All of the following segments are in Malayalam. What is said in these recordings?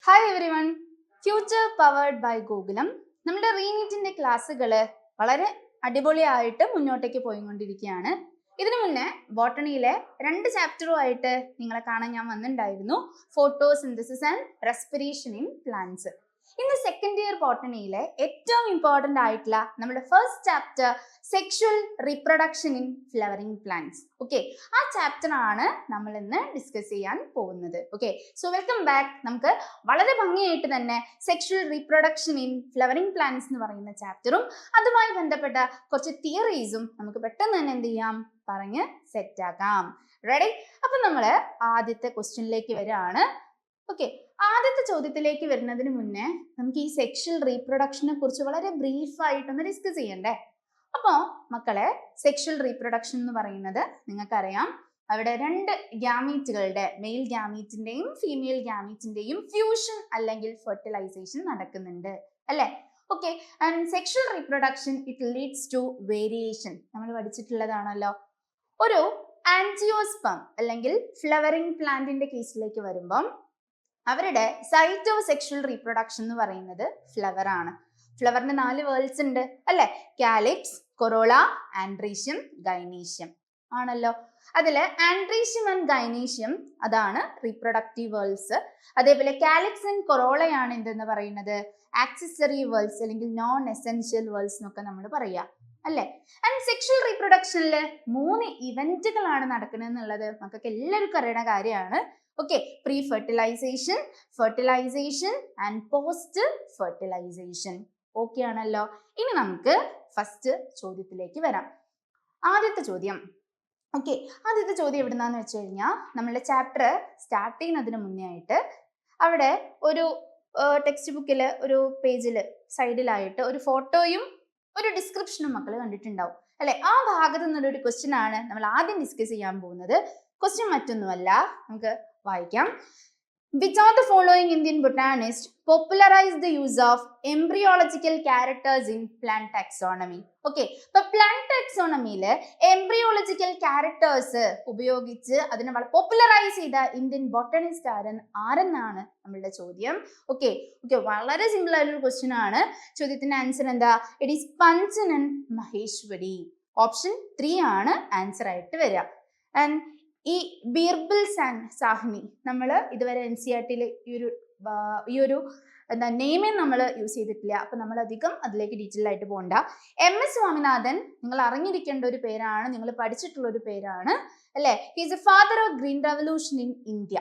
Hi everyone, future powered by ഗൂഗിളും നമ്മുടെ റീനീറ്റിന്റെ ക്ലാസ്സുകൾ വളരെ അടിപൊളിയായിട്ട് മുന്നോട്ടേക്ക് പോയിക്കൊണ്ടിരിക്കുകയാണ്. ഇതിനു മുന്നേ ബോട്ടണിയിലെ 2 ചാപ്റ്ററുമായിട്ട് നിങ്ങളെ കാണാൻ ഞാൻ വന്നിട്ടുണ്ടായിരുന്നു, photosynthesis and respiration in plants. ഇന്ന് സെക്കൻഡ് ഇയർ ബോട്ടണിയിലെ ഏറ്റവും ഇമ്പോർട്ടൻ്റ് ആയിട്ടുള്ള നമ്മുടെ first chapter sexual reproduction in flowering plants. Okay, ആ ചാപ്റ്റർ ആണ് നമ്മൾ ഇന്ന് ഡിസ്കസ് ചെയ്യാൻ പോകുന്നത്. Okay, so welcome back. നമുക്ക് വളരെ ഭംഗിയായിട്ട് തന്നെ sexual reproduction in flowering plants എന്ന് പറയുന്ന ചാപ്റ്ററും അതുമായി ബന്ധപ്പെട്ട കുറച്ച് തിയറീസും നമുക്ക് പെട്ടെന്ന് തന്നെ എന്ത് ചെയ്യാം, പറഞ്ഞ് സെറ്റ് ആക്കാം. റെഡി? അപ്പൊ നമ്മൾ ആദ്യത്തെ ക്വസ്റ്റ്യനിലേക്ക് വരികയാണ്. ഓക്കെ, ആദ്യത്തെ ചോദ്യത്തിലേക്ക് വരുന്നതിന് മുന്നേ നമുക്ക് ഈ സെക്ഷൽ റീപ്രൊഡക്ഷനെ കുറിച്ച് വളരെ ബ്രീഫായിട്ടൊന്ന് ഡിസ്കസ് ചെയ്യണ്ടേ. അപ്പോൾ മക്കളെ, സെക്ഷൽ റീപ്രൊഡക്ഷൻ എന്ന് പറയുന്നത് നിങ്ങൾക്കറിയാം, അവിടെ 2 ഗ്യാമീറ്റുകളുടെ, മെയിൽ ഗ്യാമീറ്റിന്റെയും ഫീമെയിൽ ഗ്യാമീറ്റിന്റെയും ഫ്യൂഷൻ അല്ലെങ്കിൽ ഫെർട്ടിലൈസേഷൻ നടക്കുന്നുണ്ട് അല്ലേ? Okay, and sexual reproduction it leads to variation. നമ്മൾ പഠിച്ചിട്ടുള്ളതാണല്ലോ. ഒരു ആൻജിയോസ്പം അല്ലെങ്കിൽ ഫ്ലവറിംഗ് പ്ലാന്റിന്റെ കേസിലേക്ക് വരുമ്പം അവരുടെ സൈറ്റ് ഓഫ് സെക്ഷൽ റീപ്രൊഡക്ഷൻ എന്ന് പറയുന്നത് ഫ്ലവർ ആണ്. ഫ്ലവറിന് 4 വേൾഡ്സ് ഉണ്ട് അല്ലെ? കാലിക്സ്, കൊറോള, ആൻഡ്രീഷ്യം, ഗൈനീഷ്യം ആണല്ലോ. അതില് ആൻഡ്രീഷ്യം ആൻഡ് ഗൈനീഷ്യം അതാണ് റീപ്രൊഡക്റ്റീവ് വേൾഡ്സ്. അതേപോലെ കാലിക്സ് ആൻഡ് കൊറോളയാണ് എന്തെന്ന് പറയുന്നത് ആക്സസറി വേൾഡ്സ് അല്ലെങ്കിൽ നോൺ എസെൻഷ്യൽ വേൾഡ്സ് എന്നൊക്കെ നമ്മൾ പറയാ അല്ലെ? ആൻഡ് സെക്ഷൽ റീപ്രൊഡക്ഷനിൽ 3 ഇവന്റുകളാണ് നടക്കുന്നത് എന്നുള്ളത് നമുക്കൊക്കെ എല്ലാവർക്കും അറിയുന്ന കാര്യമാണ്. Okay, pre fertilisation, fertilisation and post fertilisation. Okay ആണല്ലോ. ഇനി നമുക്ക് ഫസ്റ്റ് ചോദ്യത്തിലേക്ക് വരാം. ആദ്യത്തെ ചോദ്യം. ഓക്കെ, ആദ്യത്തെ ചോദ്യം എവിടുന്നാന്ന് വെച്ച് കഴിഞ്ഞാൽ, നമ്മളുടെ ചാപ്റ്റർ സ്റ്റാർട്ട് ചെയ്യുന്നതിന് മുന്നേ ആയിട്ട് അവിടെ ഒരു ടെക്സ്റ്റ് ബുക്കിൽ ഒരു പേജിൽ സൈഡിലായിട്ട് ഒരു ഫോട്ടോയും ഒരു ഡിസ്ക്രിപ്ഷനും മക്കൾ കണ്ടിട്ടുണ്ടാവും അല്ലെ? ആ ഭാഗത്ത് നിന്നൊരു ക്വസ്റ്റ്യൻ ആണ് നമ്മൾ ആദ്യം ഡിസ്കസ് ചെയ്യാൻ പോകുന്നത്. ക്വസ്റ്റ്യൻ മറ്റൊന്നുമല്ല, നമുക്ക് വായിക്കാം. Which of the following Indian botanists popularized the use of embryological characters in plant taxonomy? Okay, ഇപ്പൊ പ്ലാന്റ് ടാക്സോണമിയില് എംബ്രിയോളജിക്കൽ ക്യാരക്ടേഴ്സ് ഉപയോഗിച്ച് അതിനെ പോപ്പുലറൈസ് ചെയ്ത ഇന്ത്യൻ ബോട്ടണിസ്റ്റ് ആരെന്നാണ് നമ്മളുടെ ചോദ്യം. ഓക്കെ, വളരെ സിമ്പിൾ ആയിട്ടുള്ള ക്വസ്റ്റ്യൻ ആണ്. ചോദ്യത്തിന്റെ ആൻസർ എന്താ? It is Panchanan Maheshwari. Option 3 ആണ് ആൻസർ ആയിട്ട് വരിക. ആൻഡ് ഈ ബീർബൽ സാഹ്നി നമ്മൾ ഇതുവരെ NCERT-യിൽ ഈ ഒരു എന്താ നെയിമേ നമ്മൾ യൂസ് ചെയ്തിട്ടില്ല. അപ്പൊ നമ്മൾ അധികം അതിലേക്ക് ഡീറ്റെയിൽ ആയിട്ട് പോകണ്ട. MS സ്വാമിനാഥൻ നിങ്ങൾ അറിഞ്ഞിരിക്കേണ്ട ഒരു പേരാണ്, നിങ്ങൾ പഠിച്ചിട്ടുള്ള ഒരു പേരാണ് അല്ലെ? He is a father of green revolution in India.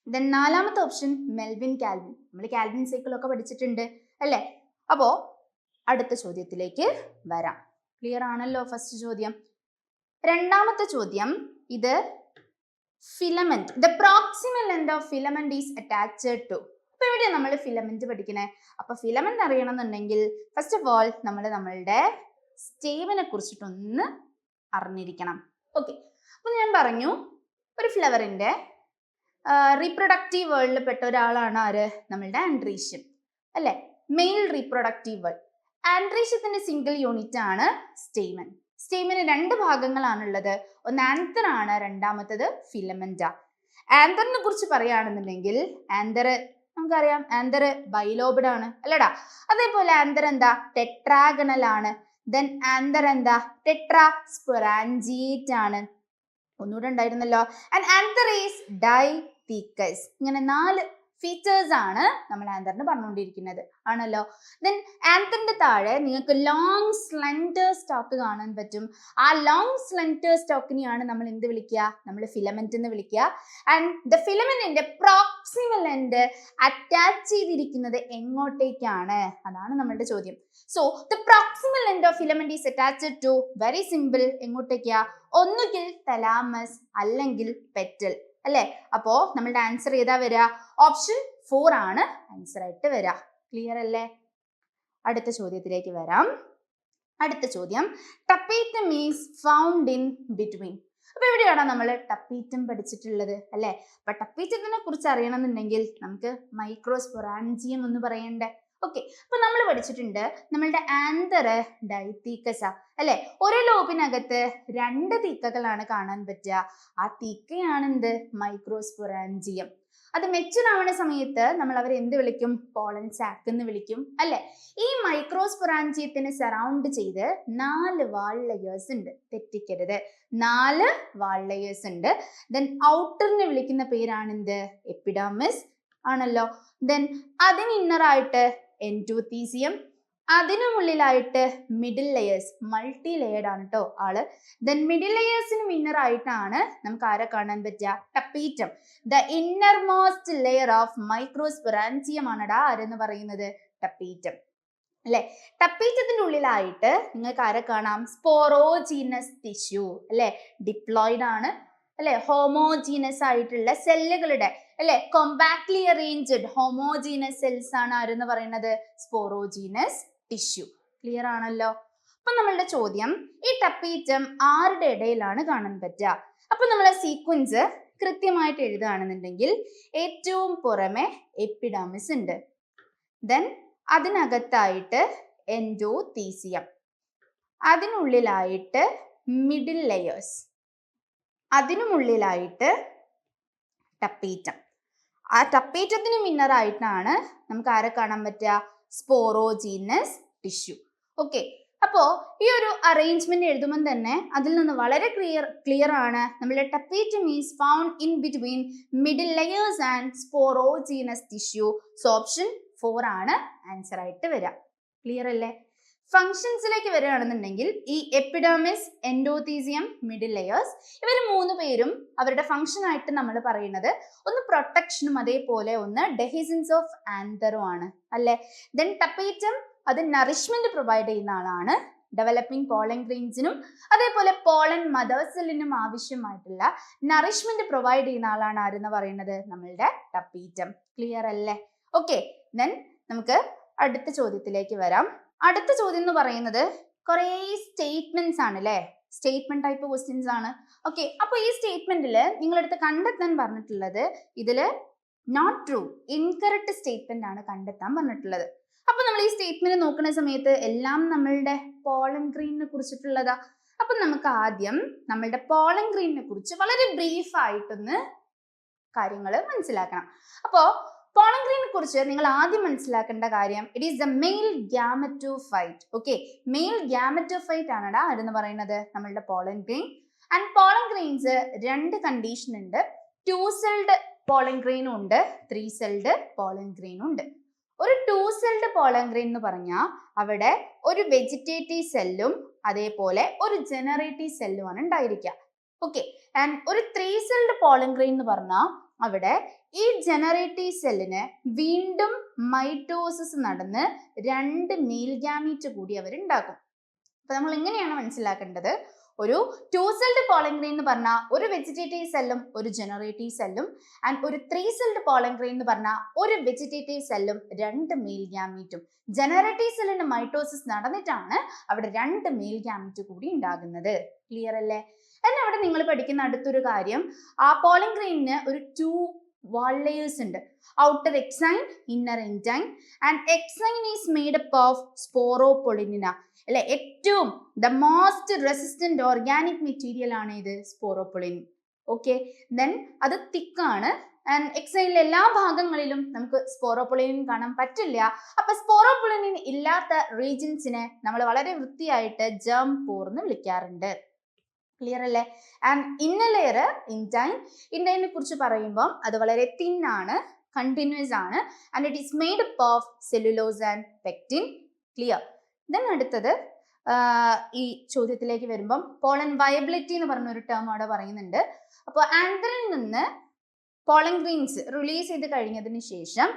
Then 4ാമത്തെ ഓപ്ഷൻ മെൽവിൻ കാൽവിൻ. നമ്മൾ കാൽവിൻ സൈക്കിൾ ഒക്കെ പഠിച്ചിട്ടുണ്ട് അല്ലെ? അപ്പോ അടുത്ത ചോദ്യത്തിലേക്ക് വരാം. ക്ലിയർ ആണല്ലോ ഫസ്റ്റ് ചോദ്യം. 2ാമത്തെ ചോദ്യം, ഇത് filament, the proximal end of filament is attached to. അപ്പൊ എവിടെയാണ് നമ്മൾ ഫിലമെന്റ് പഠിക്കണേ? അപ്പൊ ഫിലമെന്റ് അറിയണം എന്നുണ്ടെങ്കിൽ ഫസ്റ്റ് ഓഫ് ഓൾ നമ്മൾ നമ്മളുടെ സ്റ്റേമിനെ കുറിച്ചിട്ടൊന്ന് അറിഞ്ഞിരിക്കണം. ഓക്കെ, അപ്പൊ ഞാൻ പറഞ്ഞു ഒരു ഫ്ലവറിന്റെ റീപ്രൊഡക്റ്റീവ് വേൾഡിൽ പെട്ട ഒരാളാണ് ആര്? നമ്മളുടെ ആൻഡ്രീഷ്യം അല്ലെ? Male reproductive whorl. ആൻഡ്രീഷ്യത്തിന്റെ സിംഗിൾ യൂണിറ്റ് ആണ് സ്റ്റേമൻ. സ്റ്റേമിന് 2 ഭാഗങ്ങളാണുള്ളത്. ഒന്ന് ആന്തർ ആണ്, രണ്ടാമത്തത് ഫിലമെന്റ. ആന്തറിനെ കുറിച്ച് പറയുകയാണെന്നുണ്ടെങ്കിൽ ആന്തർ നമുക്കറിയാം, ആന്തർ ബൈലോബഡ് ആണ് അല്ലടാ? അതേപോലെ ആന്തർ എന്താ? ടെട്രാഗണൽ ആണ്. ദെൻ ആന്തർ എന്താ? ടെട്രാസ്പൊറാഞ്ചിയേറ്റ് ആണ്. ഒന്നുകൂടെ ഉണ്ടായിരുന്നല്ലോ. And anther is dithecous. ഇങ്ങനെ 4 ഫീച്ചേഴ്സ് ആണ് നമ്മൾ ആന്തറിന് പറഞ്ഞുകൊണ്ടിരിക്കുന്നത് ആണല്ലോ. ദെൻ ആന്തറിന്റെ താഴെ നിങ്ങൾക്ക് ലോങ് സ്ലെൻഡർ സ്റ്റോക്ക് കാണാൻ പറ്റും. ആ ലോങ് സ്ലെൻഡർ സ്റ്റോക്കിനെയാണ് നമ്മൾ എന്ത് വിളിക്കുക? നമ്മൾ ഫിലമെന്റ് എന്ന് വിളിക്കുക. ആൻഡ് ദ ഫിലമെന്റിന്റെ പ്രോക്സിമൽ എൻഡ് അറ്റാച്ച് ചെയ്തിരിക്കുന്നത് എങ്ങോട്ടേക്കാണ്? അതാണ് നമ്മളുടെ ചോദ്യം. So the proximal end of filament is attached to, very simple, എങ്ങോട്ടേക്കാ? ഒന്നുകിൽ തലാമസ് അല്ലെങ്കിൽ പെറ്റൽ അല്ലെ? അപ്പോ നമ്മളുടെ ആൻസർ ഏതാ വരിക? ഓപ്ഷൻ 4 ആണ് ആൻസർ ആയിട്ട് വരിക. ക്ലിയർ അല്ലേ? അടുത്ത ചോദ്യത്തിലേക്ക് വരാം. അടുത്ത ചോദ്യം, tapetum is found in between. അപ്പൊ എവിടെയാണോ നമ്മൾ ടപ്പീറ്റം പഠിച്ചിട്ടുള്ളത് അല്ലെ? അപ്പൊ ടപ്പീറ്റത്തിനെ കുറിച്ച് അറിയണമെന്നുണ്ടെങ്കിൽ നമുക്ക് മൈക്രോസ്പൊറാഞ്ചിയം എന്ന് പറയണ്ടേ? ഓക്കെ, അപ്പൊ നമ്മൾ പഠിച്ചിട്ടുണ്ട് നമ്മളുടെ ആന്തർ ഡൈതീക്കസ അല്ലെ? ഒരു ലോബിനകത്ത് 2 തീക്കകളാണ് കാണാൻ പറ്റുക. ആ തീക്കയാണ് എന്ത്? മൈക്രോസ്പൊറാഞ്ചിയം. അത് മെച്യൂർ ആവുന്ന സമയത്ത് നമ്മൾ അവരെ എന്ത് വിളിക്കും? പോളൻ സാക്ക് എന്ന് വിളിക്കും അല്ലെ. ഈ മൈക്രോസ്പൊറാഞ്ചിയത്തിനെ സറൗണ്ട് ചെയ്ത് 4 വാൾ ലെയേഴ്സ് ഉണ്ട്, തെറ്റിക്കരുത്. 4 വാൾ ലെയേഴ്സ് ഉണ്ട്. ദെൻ ഔട്ടറിനെ വിളിക്കുന്ന പേരാണ് എന്ത്? എപ്പിഡെർമിസ് ആണല്ലോ. ദെൻ അതിന് ഇന്നറായിട്ട് എൻഡോത്തീസിയം, അതിനുള്ളിലായിട്ട് മിഡിൽ ലെയേഴ്സ്, മൾട്ടി ലെയർഡ് ആണ് കേട്ടോ ആള്. ദെൻ മിഡിൽ ലെയേഴ്സിന് ഇന്നർ ആയിട്ടാണ് നമുക്ക് ആരെ കാണാൻ പറ്റുക? Tapetum. The inner most layer of microsporangium ആണടാ ആരെന്ന് പറയുന്നത്? ടപ്പീറ്റം അല്ലെ. ടപ്പീറ്റത്തിന്റെ ഉള്ളിലായിട്ട് നിങ്ങൾക്ക് ആരെ കാണാം? സ്പോറോജീനസ് ടിഷ്യൂ അല്ലെ. ഡിപ്ലോയിഡ് ആണ് അല്ലെ. ഹോമോജീനസ് ആയിട്ടുള്ള സെല്ലുകളുടെ അല്ലെ, കോമ്പാക്ട്ലി അറേഞ്ച്ഡ് ഹോമോജീനസ് സെൽസ് ആണ് ആരെന്ന് പറയുന്നത്? Sporogenous tissue. ക്ലിയർ ആണല്ലോ. അപ്പൊ നമ്മളുടെ ചോദ്യം, ഈ ടപ്പീറ്റം ആരുടെ ഇടയിലാണ് കാണാൻ പറ്റുക? അപ്പൊ നമ്മളെ സീക്വൻസ് കൃത്യമായിട്ട് എഴുതുകയാണെന്നുണ്ടെങ്കിൽ ഏറ്റവും പുറമെ എപ്പിഡെർമിസ് ഉണ്ട്, ദെൻ അതിനകത്തായിട്ട് എൻഡോത്തീസിയം, അതിനുള്ളിലായിട്ട് മിഡിൽ ലെയേഴ്സ്, അതിനുള്ളിലായിട്ട് ടപ്പീറ്റം. ആ ടപ്പീറ്റത്തിന് മിന്നറായിട്ടാണ് നമുക്ക് ആരെ കാണാൻ പറ്റുക? Sporogenous tissue. ഓക്കെ, അപ്പോ ഈ ഒരു അറേഞ്ച്മെന്റ് എഴുതുമ്പോൾ തന്നെ അതിൽ നിന്ന് വളരെ ക്ലിയർ ആണ് നമ്മുടെ tapetum is found in between middle layers and sporogenous tissue. So option 4 ആണ് ആൻസർ ആയിട്ട് വരിക. ക്ലിയർ അല്ലേ? ഫങ്ഷൻസിലേക്ക് വരികയാണെന്നുണ്ടെങ്കിൽ ഈ എപ്പിഡെർമിസ്, എൻഡോത്തീസിയം, മിഡിൽ ലെയേഴ്സ്, ഇവർ 3 പേരും അവരുടെ ഫങ്ഷൻ ആയിട്ട് നമ്മൾ പറയുന്നത് ഒന്ന് പ്രൊട്ടക്ഷനും അതേപോലെ ഒന്ന് ഡെഹിസൻസ് ഓഫ് ആന്തറും ആണ് അല്ലെ. ദെൻ ടപ്പീറ്റം അത് നറിഷ്മെന്റ് പ്രൊവൈഡ് ചെയ്യുന്ന ആളാണ്. ഡെവലപ്പിംഗ് പോളൻ ഗ്രെയിൻസിനും അതേപോലെ പോളൻ മദേഴ്സെല്ലിനും ആവശ്യമായിട്ടുള്ള നറിഷ്മെന്റ് പ്രൊവൈഡ് ചെയ്യുന്ന ആളാണ് ആരെന്ന് പറയുന്നത്? നമ്മളുടെ ടപ്പീറ്റം. ക്ലിയർ അല്ലേ? ഓക്കെ, ദെൻ നമുക്ക് അടുത്ത ചോദ്യത്തിലേക്ക് വരാം. അടുത്ത ചോദ്യം എന്ന് പറയുന്നത് കുറേ സ്റ്റേറ്റ്മെന്റ്സ് ആണ് അല്ലെ. സ്റ്റേറ്റ്മെന്റ് ടൈപ്പ് ക്വസ്റ്റ്യൻസ് ആണ്. ഓക്കെ, അപ്പൊ ഈ സ്റ്റേറ്റ്മെന്റിൽ നിങ്ങളെടുത്ത് കണ്ടെത്താൻ പറഞ്ഞിട്ടുള്ളത് ഇതില് നോട്ട് ട്രൂ, ഇൻകറക്റ്റ് സ്റ്റേറ്റ്മെന്റ് ആണ് കണ്ടെത്താൻ പറഞ്ഞിട്ടുള്ളത്. അപ്പൊ നമ്മൾ ഈ സ്റ്റേറ്റ്മെന്റ് നോക്കുന്ന സമയത്ത് എല്ലാം നമ്മളുടെ പോളൻ ഗ്രെയിനിനെ കുറിച്ചിട്ടുള്ളതാ. അപ്പൊ നമുക്ക് ആദ്യം നമ്മളുടെ പോളൻ ഗ്രെയിനിനെ കുറിച്ച് വളരെ ബ്രീഫ് ആയിട്ടൊന്ന് കാര്യങ്ങൾ മനസ്സിലാക്കണം. അപ്പോ പോളൻ ഗ്രെയിനെ കുറിച്ച് നിങ്ങൾ ആദ്യം മനസ്സിലാക്കേണ്ട കാര്യം, it is the male gametophyte. Okay, male gametophyte ആണടാ ആരെന്ന് പറയുന്നത്? നമ്മളുടെ pollen grain. And pollen grains 2 condition ഉണ്ട്. 2 സെൽഡ് പോളൻ ഗ്രെയിനും ഉണ്ട്, 3 സെൽഡ് പോളൻ ഗ്രെയിനും ഉണ്ട്. ഒരു 2 സെൽഡ് പോളൻ ഗ്രെയിൻ എന്ന് പറഞ്ഞാൽ അവിടെ ഒരു വെജിറ്റേറ്റീവ് സെല്ലും അതേപോലെ ഒരു ജനറേറ്റീവ് സെല്ലും ആണ് ഉണ്ടായിരിക്കുക. ഓക്കെ, ആൻഡ് ഒരു 3 സെൽഡ് പോളൻ ഗ്രെയിൻ എന്ന് പറഞ്ഞാൽ അവിടെ ഈ ജനറേറ്റീവ് സെല്ലിന് വീണ്ടും മൈറ്റോസിസ് നടന്ന് 2 മെയിൽ ഗാമീറ്റ് കൂടി അവർ ഉണ്ടാക്കും. അപ്പൊ നമ്മൾ എങ്ങനെയാണ് മനസ്സിലാക്കേണ്ടത്? ഒരു 2 സെൽഡ് പോളൻ ഗ്രെയിൻ എന്ന് പറഞ്ഞാൽ ഒരു വെജിറ്റേറ്റീവ് സെല്ലും ഒരു ജനറേറ്റീവ് സെല്ലും, ആൻഡ് ഒരു 3 സെൽഡ് പോളൻ ഗ്രെയിൻ എന്ന് പറഞ്ഞാൽ ഒരു വെജിറ്റേറ്റീവ് സെല്ലും 2 മെയിൽ ഗാമീറ്റും. ജനറേറ്റീവ് സെല്ലിന് മൈറ്റോസിസ് നടന്നിട്ടാണ് അവിടെ 2 മെയിൽ ഗാമീറ്റ് കൂടി ഉണ്ടാകുന്നത്. ക്ലിയർ അല്ലേ? എന്നാൽ അവിടെ നിങ്ങൾ പഠിക്കുന്ന അടുത്തൊരു കാര്യം, ആ പോളൻ ഗ്രെയിനിന് ഒരു 2 wall layers ഉണ്ട്. Outer exine, inner intine. And exine is made up of sporopollenin അല്ലെ. ഏറ്റവും the most resistant organic material ആണ് ഇത് സ്പോറോപൊളിൻ. ഓക്കെ, ദെൻ അത് തിക്കാണ്. ആൻഡ് എക്സൈനിലെ എല്ലാ ഭാഗങ്ങളിലും നമുക്ക് സ്പോറോപൊളിനിൻ കാണാൻ പറ്റില്ല. അപ്പൊ സ്പോറോപൊളിനിൻ ഇല്ലാത്ത റീജിയൻസിനെ നമ്മൾ വളരെ വൃത്തിയായിട്ട് ജേം പോർ എന്ന് വിളിക്കാറുണ്ട്. ക്ലിയർ അല്ലേ? And inner layer intine. ഇൻഡൈനെ കുറിച്ച് പറയുമ്പോൾ അത് വളരെ തിൻ ആണ്, കണ്ടിന്യൂസ് ആണ്, and it is made up of cellulose and pectin. Clear. Then അടുത്തത് ഈ ചോദ്യത്തിലേക്ക് വരുമ്പം പോളൻ വയബിലിറ്റി എന്ന് പറഞ്ഞ ഒരു ടേം അവിടെ പറയുന്നുണ്ട്. അപ്പോൾ ആന്തറിൽ നിന്ന് പോളൻ ഗ്രെയിൻസ് റിലീസ് ചെയ്ത് കഴിഞ്ഞതിന് ശേഷം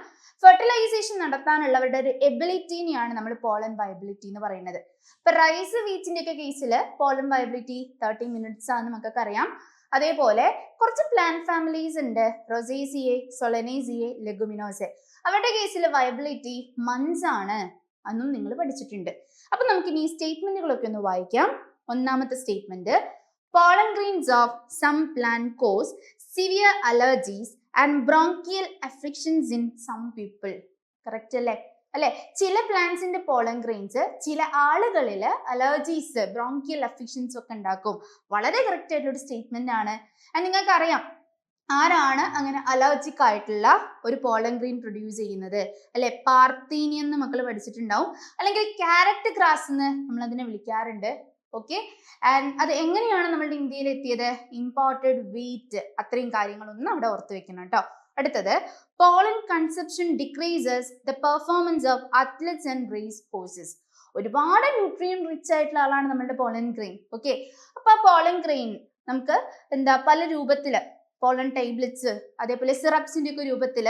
ഫെർട്ടിലൈസേഷൻ നടത്താനുള്ളവരുടെ ഒരു എബിലിറ്റിനെയാണ് നമ്മൾ പോളൻ വയബിലിറ്റി എന്ന് പറയുന്നത്. ഇപ്പൊ റൈസ് വീറ്റിന്റെ ഒക്കെ കേസിൽ പോളൻ വയബിലിറ്റി 30 മിനിറ്റ്സ് ആണെന്ന് നമുക്കൊക്കെ അറിയാം. അതേപോലെ കുറച്ച് പ്ലാന്റ് ഫാമിലീസ് ഉണ്ട്, റൊസേസിയെ, സൊളനേസിയെ, ലെഗുമിനോസെ. അവരുടെ കേസിൽ വയബിലിറ്റി മന്ത്സ് ആണ് അന്നും നിങ്ങൾ പഠിച്ചിട്ടുണ്ട്. അപ്പൊ നമുക്ക് ഇനി സ്റ്റേറ്റ്മെന്റുകളൊക്കെ ഒന്ന് വായിക്കാം. ഒന്നാമത്തെ statement, pollen grains of some plant cause severe allergies and bronchial affections in some people. Correct അല്ലേ? അല്ലെ, ചില പ്ലാന്റ്സിന്റെ പോളൻ ഗ്രെയിൻസ് ചില ആളുകളിൽ അലർജീസ്, ബ്രോങ്കിയൽ അഫക്ഷൻസ് ഒക്കെ ഉണ്ടാക്കും. വളരെ കറക്റ്റ് ആയിട്ടുള്ള സ്റ്റേറ്റ്മെന്റ് ആണ്. നിങ്ങൾക്ക് അറിയാം ആരാണ് അങ്ങനെ അലർജിക് ആയിട്ടുള്ള ഒരു പോളൻ ഗ്രെയിൻ പ്രൊഡ്യൂസ് ചെയ്യുന്നത് അല്ലെ? പാർത്തീനിയം എന്ന് മക്കൾ പഠിച്ചിട്ടുണ്ടാവും, അല്ലെങ്കിൽ ക്യാരറ്റ് ഗ്രാസ് എന്ന് നമ്മൾ അതിനെ വിളിക്കാറുണ്ട്. ഓക്കെ, ആൻഡ് അത് എങ്ങനെയാണ് നമ്മളുടെ ഇന്ത്യയിൽ എത്തിയത്? ഇമ്പോർട്ടഡ് വീറ്റ്, അത്രയും കാര്യങ്ങളൊന്നും അവിടെ ഓർത്ത് വെക്കണം കേട്ടോ. അടുത്തത്, pollen consumption decreases the performance of athletes and race horses. ഒരുപാട് ന്യൂട്രിയൻ റിച്ച് ആയിട്ടുള്ള ആളാണ് നമ്മളുടെ പോളൻ ഗ്രെയിൻ. ഓക്കെ, അപ്പൊ ആ പോളൻ ഗ്രെയിൻ നമുക്ക് എന്താ പല രൂപത്തില്, പോളൻ ടൈബ്ലറ്റ്സ് അതേപോലെ സിറപ്സിന്റെ ഒക്കെ രൂപത്തിൽ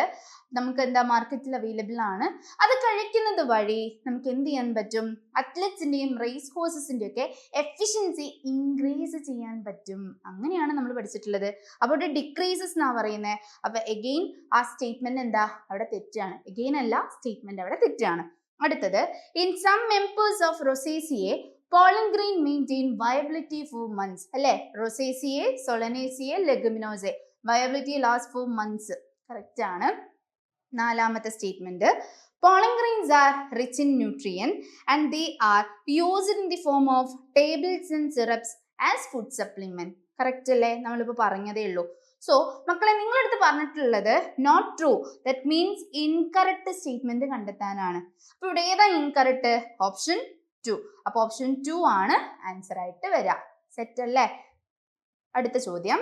നമുക്ക് എന്താ മാർക്കറ്റിൽ അവൈലബിൾ ആണ്. അത് കഴിക്കുന്നത് വഴി നമുക്ക് എന്ത് ചെയ്യാൻ പറ്റും? അത്ലറ്റ്സിന്റെയും റേസ് ഹോഴ്സസിന്റെ ഒക്കെ എഫിഷ്യൻസി ഇൻക്രീസ് ചെയ്യാൻ പറ്റും. അങ്ങനെയാണ് നമ്മൾ പഠിച്ചിട്ടുള്ളത്. അപ്പോൾ ഡിക്രീസസ് എന്നാ പറയുന്നത്. അപ്പൊ എഗെയിൻ ആ സ്റ്റേറ്റ്മെന്റ് എന്താ അവിടെ തെറ്റാണ്. എഗെയിൻ അല്ല, സ്റ്റേറ്റ്മെന്റ് അവിടെ തെറ്റാണ്. അടുത്തത്, in some members of Rosaceae pollen grain maintain viability for months അല്ലെ? Rosaceae, Solanaceae, Leguminosae viability last for months. Correct ആണ്. നാലാമത്തെ statement, pollen grains are rich in nutrient and they are used in the form of tables and syrups as food supplement. Correct അല്ലേ? നമ്മളിപ്പോൾ പറഞ്ഞതേ ഉള്ളൂ. സോ മക്കളെ, നിങ്ങളടുത്ത് പറഞ്ഞിട്ടുള്ളത് not true, that means incorrect statement കണ്ടെത്താനാണ്. അപ്പൊ ഇവിടെ ഏതാ ഇൻകറക്റ്റ്? ഓപ്ഷൻ 2. അപ്പൊ ഓപ്ഷൻ 2 ആണ് ആൻസർ ആയിട്ട് വരിക. സെറ്റ് അല്ലേ? അടുത്ത ചോദ്യം,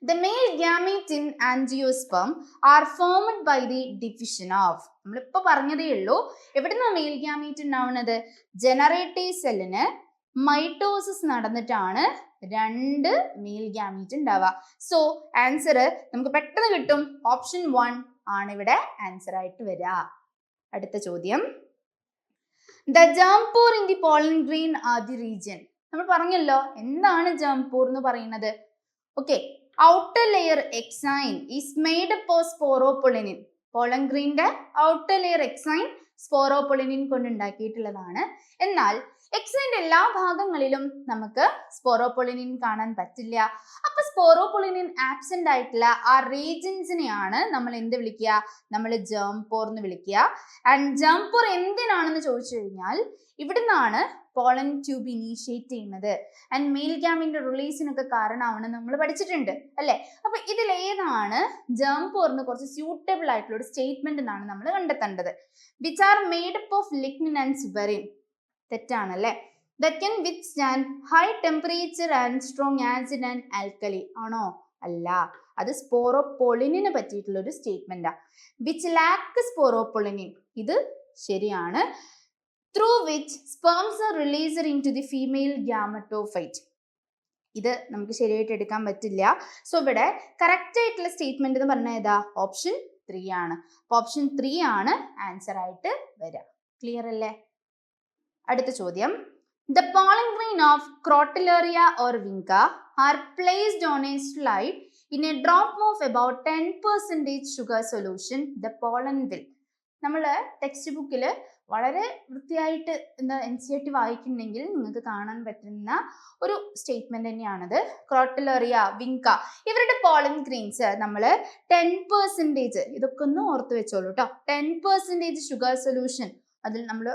the male gamete in angiosperm are formed by the division of. നമ്മളിപ്പോ പറഞ്ഞതേ ഉള്ളൂ. എവിടുന്ന മെയിൽ ഗ്യാമീറ്റ് ഉണ്ടാവുന്നത്? ജനറേറ്റീവ് സെല്ലിന് മൈറ്റോസിസ് നടന്നിട്ടാണ് 2 മെയിൽ ഗ്യാമീറ്റ് ഉണ്ടാവുക. സോ ആൻസർ നമുക്ക് പെട്ടെന്ന് കിട്ടും. ഓപ്ഷൻ 1 ആണ് ഇവിടെ ആൻസർ ആയിട്ട് വരിക. അടുത്ത ചോദ്യം, the germ pore in the pollen grain are the region. നമ്മൾ പറഞ്ഞല്ലോ എന്താണ് germ pore എന്ന് പറയുന്നത്. Okay, outer layer exine is made up of sporopollenin. Pollen ഗ്രെയിന്റെ ഔട്ടർ ലെയർ എക്സൈൻ സ്പോറോപൊളിനിൻ കൊണ്ട് ഉണ്ടാക്കിയിട്ടുള്ളതാണ്. എന്നാൽ എക്സൈന്റെ എല്ലാ ഭാഗങ്ങളിലും നമുക്ക് സ്പോറോപൊളിനിൻ കാണാൻ പറ്റില്ല. അപ്പൊ സ്പോറോപൊളിനിൻ ആബ്സെന്റ് ആയിട്ടുള്ള ആ റീജിയൻസിനെയാണ് നമ്മൾ എന്ത് വിളിക്കുക? നമ്മൾ germ pore എന്ന് വിളിക്കുക. ആൻഡ് germ pore എന്തിനാണെന്ന് ചോദിച്ചു കഴിഞ്ഞാൽ ഇവിടുന്നാണ് പോളൻ ട്യൂബ് ഇനീഷ്യേറ്റ് ചെയ്യുന്നത് ആൻഡ് മെയിൽ ഗ്യാമിന്റെ റിലീസിനൊക്കെ കാരണമാണെന്ന് നമ്മൾ പഠിച്ചിട്ടുണ്ട് അല്ലെ? അപ്പൊ ഇതിലേതാണ് germ pore ന് കുറച്ച് സ്യൂട്ടബിൾ ആയിട്ടുള്ള ഒരു സ്റ്റേറ്റ്മെന്റ് എന്നാണ് നമ്മൾ കണ്ടെത്തേണ്ടത്. Which are made up of lignin and suberin. തെറ്റാണല്ലേ? That can withstand high temperature and strong acid and alkali. ആണോ? അല്ല, അത് സ്പോറോപൊളിനിനെ പറ്റിയിട്ടുള്ള ഒരു സ്റ്റേറ്റ്മെന്റാ. വിച്ച് ലാക്ക് സ്പോറോപൊളിനിൻ. ഇത് ശരിയാണ്. through which sperms are released into the female gametophyte. ഇത് നമുക്ക് ശരിയായിട്ട് എടുക്കാൻ പറ്റില്ല. സോ ഇവിടെ കറക്റ്റ് ആയിട്ടുള്ള സ്റ്റേറ്റ്മെന്റ് എന്ന് പറഞ്ഞാൽ ഏതാ? ഓപ്ഷൻ 3 ആണ്. അപ്പൊ ഓപ്ഷൻ 3 ആണ് ആൻസർ ആയിട്ട് വരിക. ക്ലിയർ അല്ലേ? അടുത്ത ചോദ്യം, the pollen grain of Crotalaria or Vinca are placed on a slide in a drop of about 10% sugar solution. The pollen will. നമ്മൾ ടെക്സ്റ്റ് ബുക്കിൽ വളരെ വൃത്തിയായിട്ട് എന്താ NCERT വായിക്കുന്നുണ്ടെങ്കിൽ നിങ്ങൾക്ക് കാണാൻ പറ്റുന്ന ഒരു സ്റ്റേറ്റ്മെന്റ് തന്നെയാണത്. ക്രോട്ടലറിയ, വിങ്ക ഇവരുടെ പോളൻ ഗ്രെയിൻസ് നമ്മൾ 10%, ഇതൊക്കെ ഒന്ന് ഓർത്ത് വെച്ചോളൂ കേട്ടോ. 10% ഷുഗർ സൊല്യൂഷൻ അതിൽ നമ്മൾ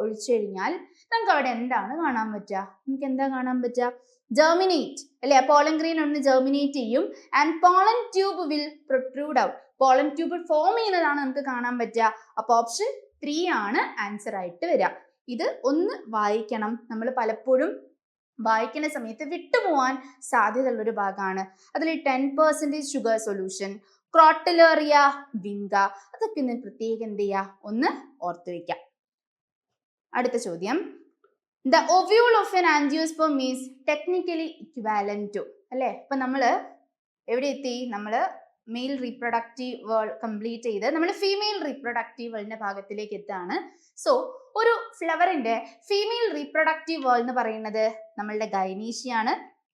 ഒഴിച്ചു കഴിഞ്ഞാൽ നമുക്ക് അവിടെ എന്താണ് കാണാൻ പറ്റുക? നമുക്ക് എന്താ കാണാൻ പറ്റുക? ജെർമിനേറ്റ് അല്ലെ? പോളൻ ഗ്രെയിൻ ഒന്ന് ജെർമിനേറ്റ് ചെയ്യും and pollen tube will protrude out. Pollen tube form ചെയ്യുന്നതാണ് നമുക്ക് കാണാൻ പറ്റുക. അപ്പൊ ഓപ്ഷൻ 3 ആണ് ആൻസർ ആയിട്ട് വരിക. ഇത് ഒന്ന് വായിക്കണം. നമ്മൾ പലപ്പോഴും വായിക്കുന്ന സമയത്ത് വിട്ടുപോകാൻ സാധ്യതയുള്ള ഒരു ഭാഗമാണ്. അതിൽ 10% ഷുഗർ സൊല്യൂഷൻ, ക്രോട്ടലേറിയ, വിങ്ക, അതൊക്കെ ഒന്ന് പ്രത്യേകം എന്ത് ചെയ്യുക? ഒന്ന് ഓർത്ത് വയ്ക്കാം. അടുത്ത ചോദ്യം, the ovule of an angiosperm is technically equivalent to അല്ലെ? അപ്പൊ നമ്മൾ എവിടെ എത്തി? നമ്മൾ മെയിൽ റീപ്രൊഡക്റ്റീവ് വേൾ കംപ്ലീറ്റ് ചെയ്ത് നമ്മൾ ഫീമെയിൽ റീപ്രൊഡക്റ്റീവ് വേൾഡിന്റെ ഭാഗത്തിലേക്ക് എത്താണ്. സോ ഒരു ഫ്ലവറിന്റെ ഫീമെയിൽ റീപ്രൊഡക്റ്റീവ് വേൾ എന്ന് പറയുന്നത് നമ്മളുടെ ഗൈനീഷ്യാണ്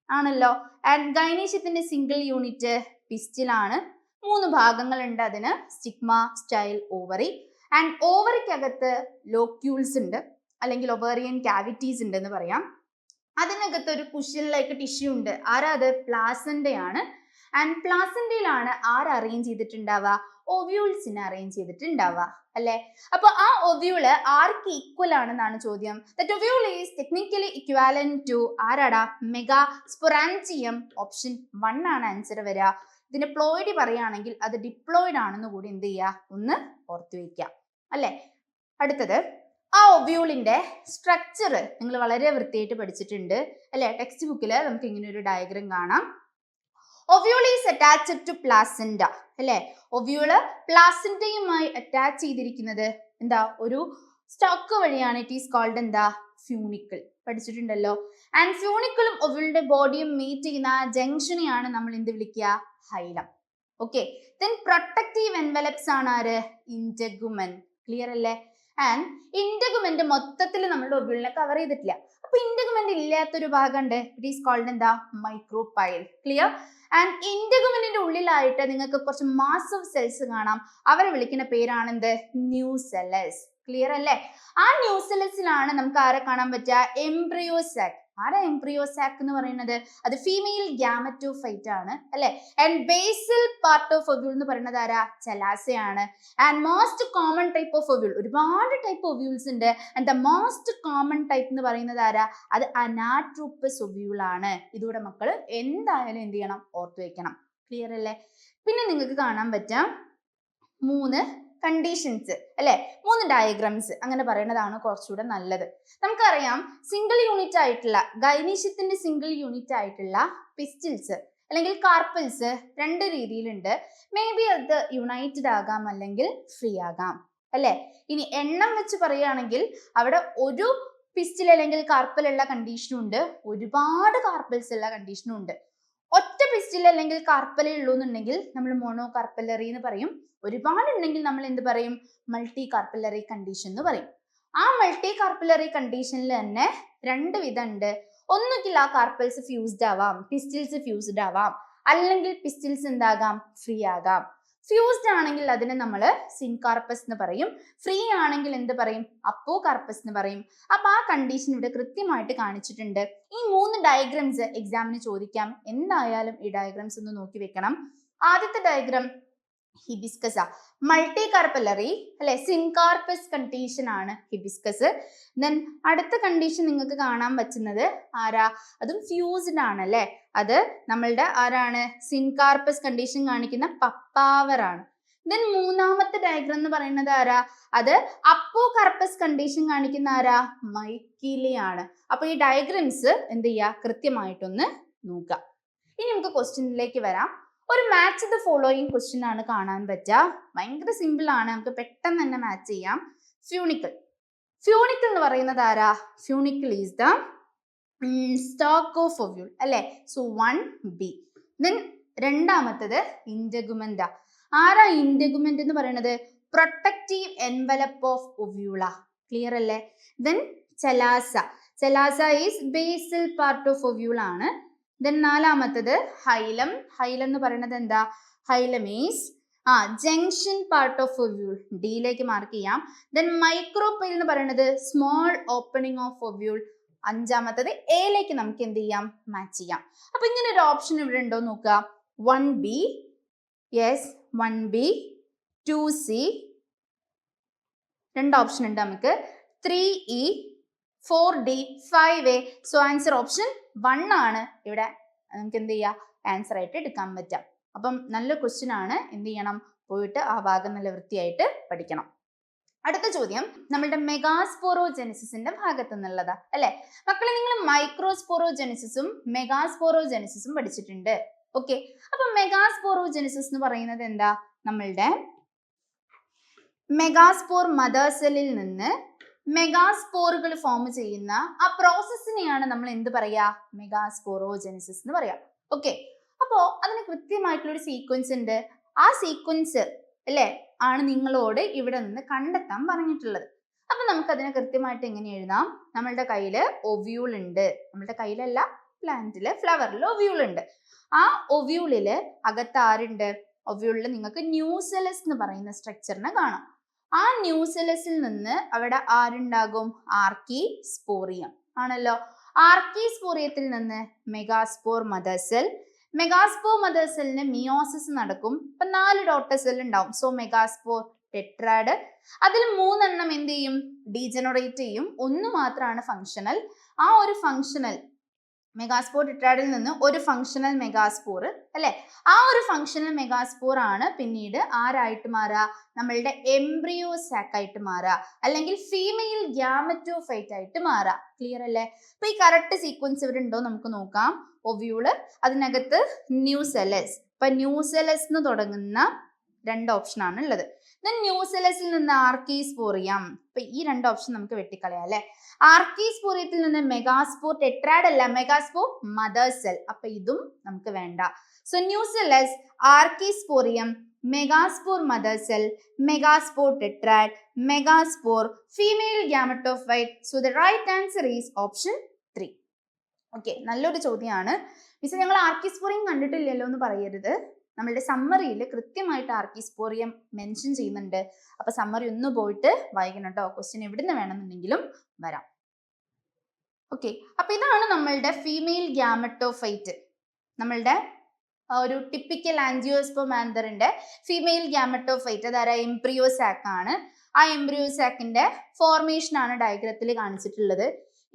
ആണല്ലോ. ആൻഡ് ഗൈനീഷ്യത്തിന്റെ സിംഗിൾ യൂണിറ്റ് പിസ്റ്റിലാണ്. 3 ഭാഗങ്ങളുണ്ട് അതിന്, സ്റ്റിഗ്മ, സ്റ്റൈൽ, ഓവറി. ആൻഡ് ഓവറിക്കകത്ത് ലോക്യൂൾസ് ഉണ്ട്, അല്ലെങ്കിൽ ഒവേറിയൻ കാവിറ്റീസ് ഉണ്ട് എന്ന് പറയാം. അതിനകത്ത് ഒരു കുഷ്യൻ ലൈക്ക് ടിഷ്യൂ ഉണ്ട്. ആരാ അത്? പ്ലാസന്റയാണ്. ആൻഡ് പ്ലാസന്റയിലാണ് ആര് അറേഞ്ച് ചെയ്തിട്ടുണ്ടാവുക? ഒവ്യൂൾസിനെ അറേഞ്ച് ചെയ്തിട്ടുണ്ടാവുക അല്ലെ? അപ്പൊ ആ ഒവ്യൂള് ആർക്ക് ഈക്വൽ ആണെന്നാണ് ചോദ്യം. That ovule is technically equivalent to ആരാടാ? Megasporangium. ഓപ്ഷൻ 1 ആണ് ആൻസർ വരിക. ഇതിന്റെ പ്ലോയിഡ് പറയുകയാണെങ്കിൽ അത് ഡിപ്ലോയിഡ് ആണെന്ന് കൂടി എന്ത് ചെയ്യുക, ഒന്ന് ഓർത്തു വെക്കുക അല്ലെ. അടുത്തത് ആ ഒവ്യൂളിന്റെ സ്ട്രക്ചർ നിങ്ങൾ വളരെ വൃത്തിയായിട്ട് പഠിച്ചിട്ടുണ്ട് അല്ലെ. ടെക്സ്റ്റ് ബുക്കിൽ നമുക്ക് ഇങ്ങനെ ഒരു ഡയഗ്രം കാണാം. Ovule is attached to placenta അല്ലെ. ഒവ്യൂള് പ്ലാസന്റയുമായി അറ്റാച്ച് ചെയ്തിരിക്കുന്നത് എന്താ, ഒരു സ്റ്റോക്ക് വഴിയാണ്. ഇറ്റ് ഈസ് കോൾഡ് എന്താ, ഫ്യൂണിക്കിൾ. പഠിച്ചിട്ടുണ്ടല്ലോ. ആൻഡ് ഫ്യൂണിക്കിളും ഒവ്യൂളിന്റെ ബോഡിയും മീറ്റ് ചെയ്യുന്ന ജംഗ്ഷനെയാണ് നമ്മൾ എന്ത് വിളിക്കുക, hilum. Okay. Then protective envelopes ആണ് ആര്, ഇന്റഗുമെൻ. ക്ലിയർ അല്ലേ. ആൻഡ് ഇന്റഗുമെന്റ് മൊത്തത്തിൽ നമ്മുടെ ഒവ്യൂളിനെ കവർ ചെയ്തിട്ടില്ല. അപ്പൊ ഇന്റഗുമെന്റ് ഇല്ലാത്തൊരു ഭാഗമുണ്ട്. ഇറ്റ് ഈസ് കോൾഡ് എന്താ, മൈക്രോപൈൽ. ക്ലിയർ. ആൻഡ് ഇന്റഗുമെന്റിന്റെ ഉള്ളിലായിട്ട് നിങ്ങൾക്ക് കുറച്ച് മാസീവ് സെൽസ് കാണാം. അവരെ വിളിക്കുന്ന പേരാണ് എന്ത്, ന്യൂസെല്ലസ്. ക്ലിയർ അല്ലേ. ആ ന്യൂസെല്ലസിലാണ് നമുക്ക് ആരെ കാണാൻ പറ്റുക, എംബ്രിയോസാക്. ആരാ എംബ്രിയോസാക് എന്ന് പറയുന്നത്, അത് ഫീമെയിൽ ഗ്യാമറ്റോഫൈറ്റ് ആണ് അല്ലെ. And basal part of ovule എന്ന് പറയുന്നത് ആരാ, ചലാസയാണ്. And most common type of ovule, ഒരുപാട് ടൈപ്പ് ഒവ്യൂൾസ് ഉണ്ട്. And the most common type എന്ന് പറയുന്നത് ആരാ, അത് അനാട്രോപ്പസ് ഒവ്യൂൾ ആണ്. ഇതൂടെ മക്കൾ എന്തായാലും എന്ത് ചെയ്യണം, ഓർത്തു വെക്കണം. ക്ലിയർ അല്ലേ. പിന്നെ നിങ്ങൾക്ക് കാണാൻ പറ്റാം 3 കണ്ടീഷൻസ് അല്ലെ, 3 ഡയഗ്രാംസ് അങ്ങനെ പറയുന്നതാണ് കുറച്ചുകൂടെ നല്ലത്. നമുക്കറിയാം സിംഗിൾ യൂണിറ്റ് ആയിട്ടുള്ള ഗൈനീഷ്യത്തിന്റെ സിംഗിൾ യൂണിറ്റ് ആയിട്ടുള്ള പിസ്റ്റിൽസ് അല്ലെങ്കിൽ കാർപ്പൽസ് 2 രീതിയിലുണ്ട്. മേ ബി അത് യുണൈറ്റഡ് ആകാം അല്ലെങ്കിൽ ഫ്രീ ആകാം അല്ലെ. ഇനി എണ്ണം വെച്ച് പറയുകയാണെങ്കിൽ അവിടെ ഒരു പിസ്റ്റിൽ അല്ലെങ്കിൽ കാർപ്പൽ ഉള്ള കണ്ടീഷനും ഉണ്ട്, ഒരുപാട് കാർപ്പൽസ് ഉള്ള കണ്ടീഷനും ഉണ്ട്. ഒറ്റ പിസ്റ്റിൽ അല്ലെങ്കിൽ കാർപ്പലേ ഉള്ളൂ എന്നുണ്ടെങ്കിൽ നമ്മൾ മോണോ കാർപ്പലറി എന്ന് പറയും. ഒരുപാട് ഉണ്ടെങ്കിൽ നമ്മൾ എന്ത് പറയും, മൾട്ടി കാർപ്പലറി കണ്ടീഷൻ എന്ന് പറയും. ആ മൾട്ടി കാർപ്പലറി കണ്ടീഷനിൽ തന്നെ 2 വിധം ഉണ്ട്. ഒന്നുകിൽ ആ കാർപ്പൽസ് ഫ്യൂസ്ഡ് ആവാം, പിസ്റ്റിൽസ് ഫ്യൂസ്ഡ് ആവാം, അല്ലെങ്കിൽ പിസ്റ്റിൽസ് എന്താകാം, ഫ്രീ ആകാം. ഫ്യൂസ്ഡ് ആണെങ്കിൽ അതിനെ നമ്മൾ സിൻകാർപ്പസ് എന്ന് പറയും. ഫ്രീ ആണെങ്കിൽ എന്ത് പറയും, അപ്പോ കാർപ്പസ് എന്ന് പറയും. അപ്പൊ ആ കണ്ടീഷൻ ഇവിടെ കൃത്യമായിട്ട് കാണിച്ചിട്ടുണ്ട്. ഈ 3 ഡയഗ്രാംസ് എക്സാമിന് ചോദിക്കാം. എന്തായാലും ഈ ഡയഗ്രാംസ് ഒന്ന് നോക്കി വെക്കണം. ആദ്യത്തെ ഡയഗ്രാം ഹിബിസ്കസ്, മൾട്ടി കാർപ്പലറി അല്ലെ, സിൻകാർപ്പസ് കണ്ടീഷൻ ആണ് ഹിബിസ്കസ്. ദെൻ അടുത്ത കണ്ടീഷൻ നിങ്ങൾക്ക് കാണാൻ പറ്റുന്നത് ആരാ, അതും ഫ്യൂസ്ഡ് ആണ് അല്ലെ. അത് നമ്മളുടെ ആരാണ്, സിൻകാർപ്പസ് കണ്ടീഷൻ കാണിക്കുന്ന പപ്പാവർ ആണ്. ദെൻ മൂന്നാമത്തെ ഡയഗ്രാം എന്ന് പറയുന്നത് ആരാ, അത് അപ്പോ കാർപ്പസ് കണ്ടീഷൻ കാണിക്കുന്ന ആരാ, മൈക്കീലിയാണ്. അപ്പൊ ഈ ഡയഗ്രാംസ് എന്ത് ചെയ്യുക, കൃത്യമായിട്ടൊന്ന് നോക്കുക. ഇനി നമുക്ക് ക്വസ്റ്റ്യനിലേക്ക് വരാം. ഒരു മാച്ച് ദ ഫോളോയിങ് ക്വസ്റ്റ്യൻ ആണ് കാണാൻ പറ്റുക. ഭയങ്കര സിമ്പിൾ ആണ്, നമുക്ക് പെട്ടെന്ന് തന്നെ മാച്ച് ചെയ്യാം. ഫ്യൂണിക്കിൾ. ഫ്യൂണിക്കിൾ എന്ന് പറയുന്നത് ആരാ, funicle is the stalk of ovule അല്ലെ. So 1B. ദെൻ രണ്ടാമത്തത് ഇന്റഗുമെന്റ. ആരാ ഇന്റഗുമെന്റ് എന്ന് പറയുന്നത്, protective envelope of ovule. Clear അല്ലേ. Then chalaza. Chalaza is basal part of ovule ആണ്. ദെൻ നാലാമത്തത് ഹൈലം. ഹൈലം എന്ന് പറയുന്നത് എന്താ, hilum is junction part of ovule. ഡിയിലേക്ക് മാർക്ക് ചെയ്യാം. ദെൻ മൈക്രോപൈൽ എന്ന് പറയുന്നത് സ്മോൾ ഓപ്പണിംഗ് ഓഫ് ഒവ്യൂൾ. അഞ്ചാമത്തത് എയിലേക്ക് നമുക്ക് എന്ത് ചെയ്യാം, മാച്ച് ചെയ്യാം. അപ്പൊ ഇങ്ങനെ ഒരു ഓപ്ഷൻ ഇവിടെ ഉണ്ടോ നോക്കുക. 1B, yes 1B, 2C, 2 option ഉണ്ട് നമുക്ക്, 3E, 4D, 5A. So answer option 1 ആണ് ഇവിടെ നമുക്ക് എന്ത് ചെയ്യാം, ആൻസർ ആയിട്ട് എടുക്കാൻ പറ്റാം. അപ്പം നല്ല ക്വസ്റ്റ്യൻ ആണ്, എന്ത് ചെയ്യണം, പോയിട്ട് ആ ഭാഗം നല്ല വൃത്തിയായിട്ട് പഠിക്കണം. അടുത്ത ചോദ്യം നമ്മളുടെ മെഗാസ്പോറോജെനിസിന്റെ ഭാഗത്തു നിന്നുള്ളതാ അല്ലെ. മക്കളെ നിങ്ങൾ മൈക്രോസ്പോറോജെനിസിസും മെഗാസ്പോറോജെനിസിസും പഠിച്ചിട്ടുണ്ട്. ഓക്കെ. അപ്പൊ മെഗാസ്പോറോജെനിസിസ് എന്ന് പറയുന്നത് എന്താ, നമ്മളുടെ മെഗാസ്പോർ മദർ സെല്ലിൽ നിന്ന് മെഗാസ്പോറുകൾ ഫോം ചെയ്യുന്ന ആ പ്രോസസ്സിനെയാണ് നമ്മൾ എന്ത് പറയാ, മെഗാസ്പോറോജെനിസിസ് എന്ന് പറയാം. ഓക്കെ. അപ്പോ അതിന് കൃത്യമായിട്ടുള്ള ഒരു സീക്വൻസ് ഉണ്ട്. ആ സീക്വൻസ് അല്ലെ ആണ് നിങ്ങളോട് ഇവിടെ നിന്ന് കണ്ടെത്താൻ പറഞ്ഞിട്ടുള്ളത്. അപ്പൊ നമുക്ക് അതിനെ കൃത്യമായിട്ട് എങ്ങനെ എഴുതാം, നമ്മളുടെ കയ്യില് ഒവ്യൂൾ ഉണ്ട്. നമ്മളുടെ കയ്യിലല്ല, പ്ലാന്റില് ഫ്ലവറിൽ ഒവ്യൂൾ ഉണ്ട്. ആ ഒവ്യൂളില് അകത്ത് ആരുണ്ട്, ഒവ്യൂളിൽ നിങ്ങൾക്ക് ന്യൂസെലസ് എന്ന് പറയുന്ന സ്ട്രക്ചറിനെ കാണാം. ആ ന്യൂസെലസിൽ നിന്ന് അവിടെ ആരുണ്ടാകും, ആർക്കി സ്പോറിയം ആണല്ലോ. ആർക്കി സ്പോറിയത്തിൽ നിന്ന് megaspore mother cell. Megaspore mother സെല്ലിന് മിയോസിസ് നടക്കും. ഇപ്പൊ 4 ഡോട്ടർ സെൽ ഉണ്ടാവും. So megaspore tetrad. അതിൽ 3 എണ്ണം എന്ത് ചെയ്യും, ഡീജനറേറ്റ് ചെയ്യും. 1 മാത്രമാണ് ഫങ്ഷണൽ. ആ ഒരു ഫങ്ഷണൽ മെഗാസ്പോർ ടെട്രാഡിൽ നിന്ന് ഒരു ഫങ്ഷണൽ മെഗാസ്പോർ അല്ലെ, ആ ഒരു ഫങ്ഷണൽ മെഗാസ്പോർ ആണ് പിന്നീട് ആരായിട്ട് മാറുക, നമ്മളുടെ എംബ്രിയോ സാക്ക് ആയിട്ട് മാറുക, അല്ലെങ്കിൽ ഫീമെയിൽ ഗ്യാമറ്റോഫൈറ്റ് ആയിട്ട് മാറുക. ക്ലിയർ അല്ലേ? അപ്പൊ ഈ കറക്റ്റ് സീക്വൻസ് ഇവിടെ ഉണ്ടോ നമുക്ക് നോക്കാം. ഒവ്യൂള്, അതിനകത്ത് ന്യൂസെലസ്. ഇപ്പൊ ന്യൂസെലസ് എന്ന് തുടങ്ങുന്ന 2 ഓപ്ഷൻ ആണ് ഉള്ളത്. ന്യൂസെലസിൽ നിന്ന് ആർക്കീസ്പോറിയം. അപ്പൊ ഈ 2 ഓപ്ഷൻ നമുക്ക് വെട്ടിക്കളയാം അല്ലെ. ആർക്കീസ്പോറിയത്തിൽ നിന്ന് മെഗാസ്പോർ ടെട്രാഡ് അല്ല, മെഗാസ്പോർ മദർ സെൽ. അപ്പൊ ഇതും നമുക്ക് വേണ്ട. So nucellus, archesporium, megaspore mother cell, megaspore tetrad, megaspore female gametophyte. So the right answer is option 3. Okay, നല്ലൊരു ചോദ്യമാണ്. മിസ് ഞങ്ങൾ ആർക്കീസ്പോറിയം കണ്ടിട്ടില്ലല്ലോ എന്ന് പറയരുത്. നമ്മളുടെ സമ്മറിയിൽ കൃത്യമായിട്ട് ആർക്കീസ്പോറിയം മെൻഷൻ ചെയ്യുന്നുണ്ട്. അപ്പൊ സമ്മറി ഒന്ന് പോയിട്ട് വായിക്കണം കേട്ടോ. ക്വസ്റ്റ്യൻ എവിടുന്ന് വേണമെന്നുണ്ടെങ്കിലും വരാം. ഓക്കെ, അപ്പൊ ഇതാണ് നമ്മളുടെ ഫീമെയിൽ ഗ്യാമറ്റോഫൈറ്റ്. നമ്മളുടെ ഒരു ടിപ്പിക്കൽ ആൻജിയോസ്പെർമാന്തറിന്റെ ഫീമെയിൽ ഗ്യാമറ്റോഫൈറ്റ്. അതായത് എംബ്രിയോ സാക്ക് ആണ്. ആ എംബ്രിയോ സാക്കിന്റെ ഫോർമേഷൻ ആണ് ഡയഗ്രത്തിൽ കാണിച്ചിട്ടുള്ളത്.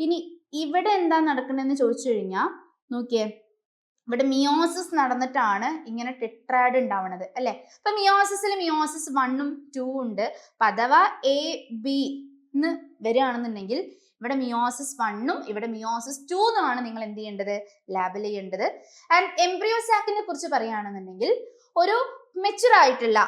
ഇനി ഇവിടെ എന്താ നടക്കണമെന്ന് ചോദിച്ചു കഴിഞ്ഞാൽ നോക്കിയേ, ഇവിടെ മിയോസിസ് നടന്നിട്ടാണ് ഇങ്ങനെ ടെട്രാഡ് ഉണ്ടാവുന്നത് അല്ലെ. അപ്പൊ മിയോസിസിൽ മിയോസിസ് 1ഉം 2ഉം ഉണ്ട്. അപ്പൊ അഥവാ എ ബി എന്ന് വരികയാണെന്നുണ്ടെങ്കിൽ ഇവിടെ മിയോസിസ് 1ഉം ഇവിടെ മിയോസിസ് 2ഉം ആണ് നിങ്ങൾ എന്ത് ചെയ്യേണ്ടത്, ലാബിൽ ചെയ്യേണ്ടത്. ആൻഡ് എംബ്രിയോ സാക്കിനെ കുറിച്ച് പറയുകയാണെന്നുണ്ടെങ്കിൽ ഒരു മെച്ചുർ ആയിട്ടുള്ള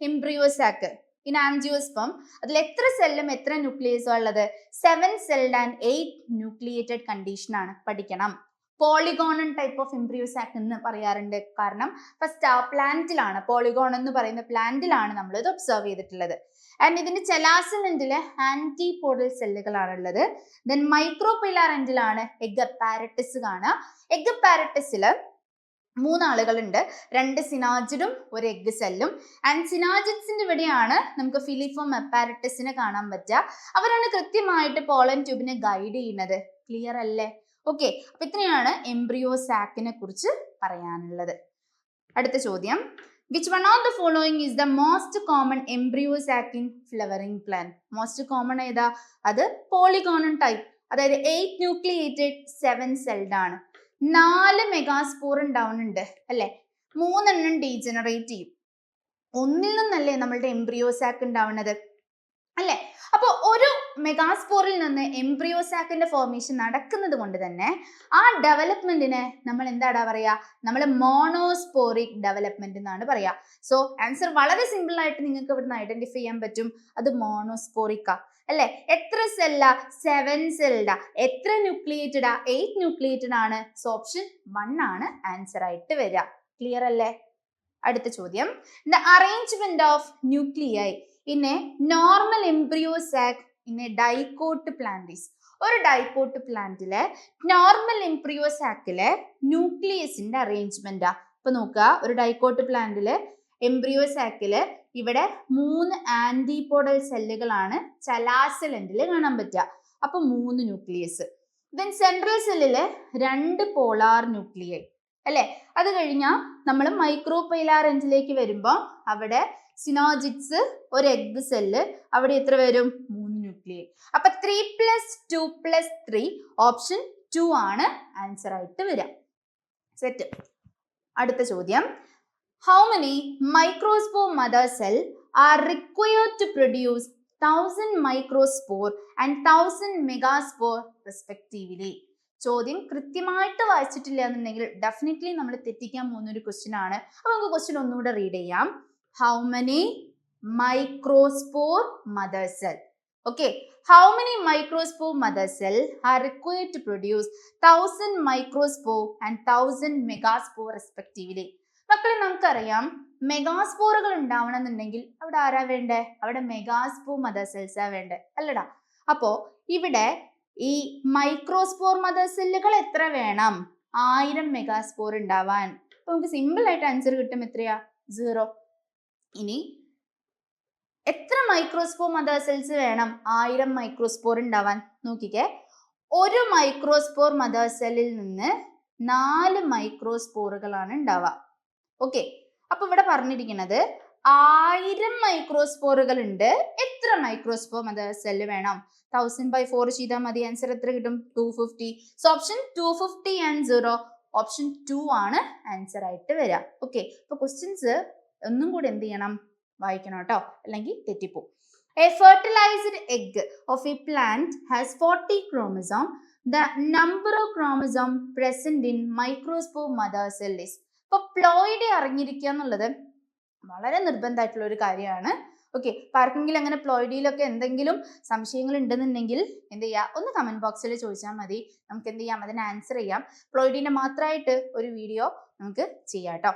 എംബ്രിയോ സാക്ക് ഇൻ ആൻജിയോസ്പം, അതിൽ എത്ര സെല്ലും എത്ര ന്യൂക്ലിയസും ഉള്ളത്? 7 സെൽഡ് ആൻഡ് 8 ന്യൂക്ലിയേറ്റഡ് കണ്ടീഷൻ ആണ്. പഠിക്കണം. പോളിഗോണൻ ടൈപ്പ് ഓഫ് എംബ്രിയോ സാക്ക് എന്ന് പറയാറുണ്ട്. കാരണം ഫസ്റ്റ് ആ പ്ലാന്റിലാണ്, പോളിഗോൺ എന്ന് പറയുന്ന പ്ലാന്റിലാണ് നമ്മൾ ഇത് ഒബ്സർവ് ചെയ്തിട്ടുള്ളത്. ആൻഡ് ഇതിന്റെ ചെലാസിൽ എൻഡില് ആന്റിപോഡൽ സെല്ലുകളാണ് ഉള്ളത്. ദെൻ മൈക്രോപിലാർ എൻഡിലാണ് എഗ് അപ്പാരറ്റസ് കാണുക. എഗ് അപ്പാരറ്റസിൽ 3 ആളുകളുണ്ട്. 2 സിനാജിഡും 1 എഗ് സെല്ലും. ആൻഡ് സിനാജിഡ്സിന്റെ ഇവിടെയാണ് നമുക്ക് ഫിലിഫോം അപ്പാരറ്റസിനെ കാണാൻ പറ്റുക. അവരാണ് കൃത്യമായിട്ട് പോളൻ ട്യൂബിനെ ഗൈഡ് ചെയ്യുന്നത്. ക്ലിയർ അല്ലേ? ഓക്കെ, അപ്പൊ ഇത്രയാണ് എംബ്രിയോ സാക്കിനെ കുറിച്ച് പറയാനുള്ളത്. അടുത്ത ചോദ്യം, which one of the following is the most common embryo sac in flowering plant? Most common ഏതാ? അത് പോളിഗോണൻ ടൈപ്പ്, അതായത് 8 ന്യൂക്ലിയേറ്റഡ് 7 സെൽഡ് ആണ്. 4 മെഗാസ്പോർ ഉണ്ടാവുന്നുണ്ട് അല്ലെ. 3 എണ്ണം ഡീജനറേറ്റ് ചെയ്യും. ഒന്നിൽ നിന്നല്ലേ നമ്മളുടെ എംബ്രിയോ സാക്ക് ഉണ്ടാവുന്നത് അല്ലെ. അപ്പൊ ഒരു മെഗാസ്പോറിൽ നിന്ന് എംബ്രിയോ സാക്കിന്റെ ഫോർമേഷൻ നടക്കുന്നത് കൊണ്ട് തന്നെ ആ ഡെവലപ്മെന്റിനെ നമ്മൾ എന്താടാ പറയാ, നമ്മൾ മോണോസ്പോറിക് ഡെവലപ്മെന്റ് എന്നാണ് പറയാ. സോ ആൻസർ വളരെ സിമ്പിൾ ആയിട്ട് നിങ്ങൾക്ക് ഇവിടുന്ന് ഐഡന്റിഫൈ ചെയ്യാൻ പറ്റും. അത് മോണോസ്പോറിക്കാ അല്ലെ. എത്ര സെല്ലാ? 7 സെൽഡാ. എത്ര ന്യൂക്ലിയേറ്റഡാ? 8 ന്യൂക്ലിയേറ്റഡ് ആണ്. സോ ഓപ്ഷൻ 1 ആണ് ആൻസർ ആയിട്ട് വരിക. ക്ലിയർ അല്ലേ? അടുത്ത ചോദ്യം, the arrangement of nuclei in a normal embryo sac in a dicot plant is. ഒരു ഡൈക്കോട്ട് പ്ലാന്റിലെ നോർമൽ എംബ്രിയോ സാക്കിലെ ന്യൂക്ലിയസിന്റെ അറേഞ്ച്മെന്റാ. ഇപ്പൊ നോക്കുക, ഒരു ഡൈക്കോട്ട് പ്ലാന്റിലെ എംബ്രിയോ സാക്കില് ഇവിടെ 3 ആന്റിപോഡൽ സെല്ലുകളാണ് ചലാസൽ എൻഡിൽ കാണാൻ പറ്റുക. അപ്പൊ 3 ന്യൂക്ലിയസ്. ദെൻ സെൻട്രൽ സെല്ലില് 2 പോളാർ ന്യൂക്ലിയൈ അല്ലെ. അത് കഴിഞ്ഞാൽ നമ്മൾ മൈക്രോപൈലാർ എൻഡിലേക്ക് വരുമ്പോൾ അവിടെ സിനോജിറ്റ്സ്, 1 എഗ് സെല്ല്, അവിടെ എത്ര വരും? 3 ന്യൂക്ലിയൈ. അപ്പൊ 3 + 2 + 3 ഓപ്ഷൻ 2 ആണ് ആൻസർ ആയിട്ട് വരിക. സെറ്റ്. അടുത്ത ചോദ്യം, how many microspore mother cell are required to produce 1000 microspore and 1000 megaspore respectively? ചോദ്യം കൃത്യമായിട്ട് വായിച്ചിട്ടില്ല എന്നുണ്ടെങ്കിൽ ഡെഫിനറ്റ്ലി നമ്മൾ തെറ്റിക്കാൻ പോകുന്ന ഒരു ക്വസ്റ്റ്യൻ ആണ്. അപ്പൊ നമുക്ക് ക്വസ്റ്റ്യൻ ഒന്നുകൂടെ റീഡ് ചെയ്യാം. How many microspore mother cell? Okay, how many microspore mother cell are required to produce 1000 microspore and 1000 megaspore respectively? മക്കളെ നമുക്കറിയാം, മെഗാസ്പോറുകൾ ഉണ്ടാവണമെന്നുണ്ടെങ്കിൽ അവിടെ ആരാ വേണ്ടേ? അവിടെ മെഗാസ്പോർ മദർ സെൽസാ വേണ്ടേ അല്ലടാ. അപ്പോ ഇവിടെ ഈ മൈക്രോസ്പോർ മദർ സെല്ലുകൾ എത്ര വേണം? 1000 മെഗാസ്പോർ ഉണ്ടാവാൻ. അപ്പൊ നമുക്ക് സിമ്പിൾ ആയിട്ട് ആൻസർ കിട്ടും. എത്രയാ? 0. ഇനി എത്ര മൈക്രോസ്പോർ മദർ സെൽസ് വേണം 1000 മൈക്രോസ്പോർ ഉണ്ടാവാൻ? നോക്കിക്കേ, ഒരു മൈക്രോസ്പോർ മദർ സെല്ലിൽ നിന്ന് 4 മൈക്രോസ്പോറുകളാണ് ഉണ്ടാവുക. ഓക്കെ, അപ്പൊ ഇവിടെ പറഞ്ഞിരിക്കുന്നത് 1000 മൈക്രോസ്പോറുകൾ ഉണ്ട്. എത്ര മൈക്രോസ്പോർ മദർ സെല്ല് വേണം? 1000/4 ചെയ്താൽ മതി. ആൻസർ എത്ര കിട്ടും? 250. സോ ഓപ്ഷൻ 250 ആൻഡ് 0 ഓപ്ഷൻ 2 ആണ് ആൻസർ ആയിട്ട് വരിക. ഓക്കെ, അപ്പൊ ക്വസ്റ്റ്യൻസ് ഒന്നും കൂടി എന്ത് ചെയ്യണം? വായിക്കണം കേട്ടോ, അല്ലെങ്കിൽ തെറ്റിപ്പോ. A fertilized egg of a plant has 40 chromosome. The number of chromosome present in microspore mother cell is. ഇപ്പൊ പ്ലോയിഡി അറിഞ്ഞിരിക്കുക എന്നുള്ളത് വളരെ നിർബന്ധമായിട്ടുള്ള ഒരു കാര്യമാണ്. ഓക്കെ, ആർക്കെങ്കിലും അങ്ങനെ പ്ലോയിഡിയിലൊക്കെ എന്തെങ്കിലും സംശയങ്ങൾ ഉണ്ടെന്നുണ്ടെങ്കിൽ എന്ത് ചെയ്യുക? ഒന്ന് കമന്റ് ബോക്സിൽ ചോദിച്ചാൽ മതി. നമുക്ക് എന്ത് ചെയ്യാം? അതിന് ആൻസർ ചെയ്യാം. പ്ലോയിഡിന്റെ മാത്രമായിട്ട് ഒരു വീഡിയോ നമുക്ക് ചെയ്യാം കേട്ടോ.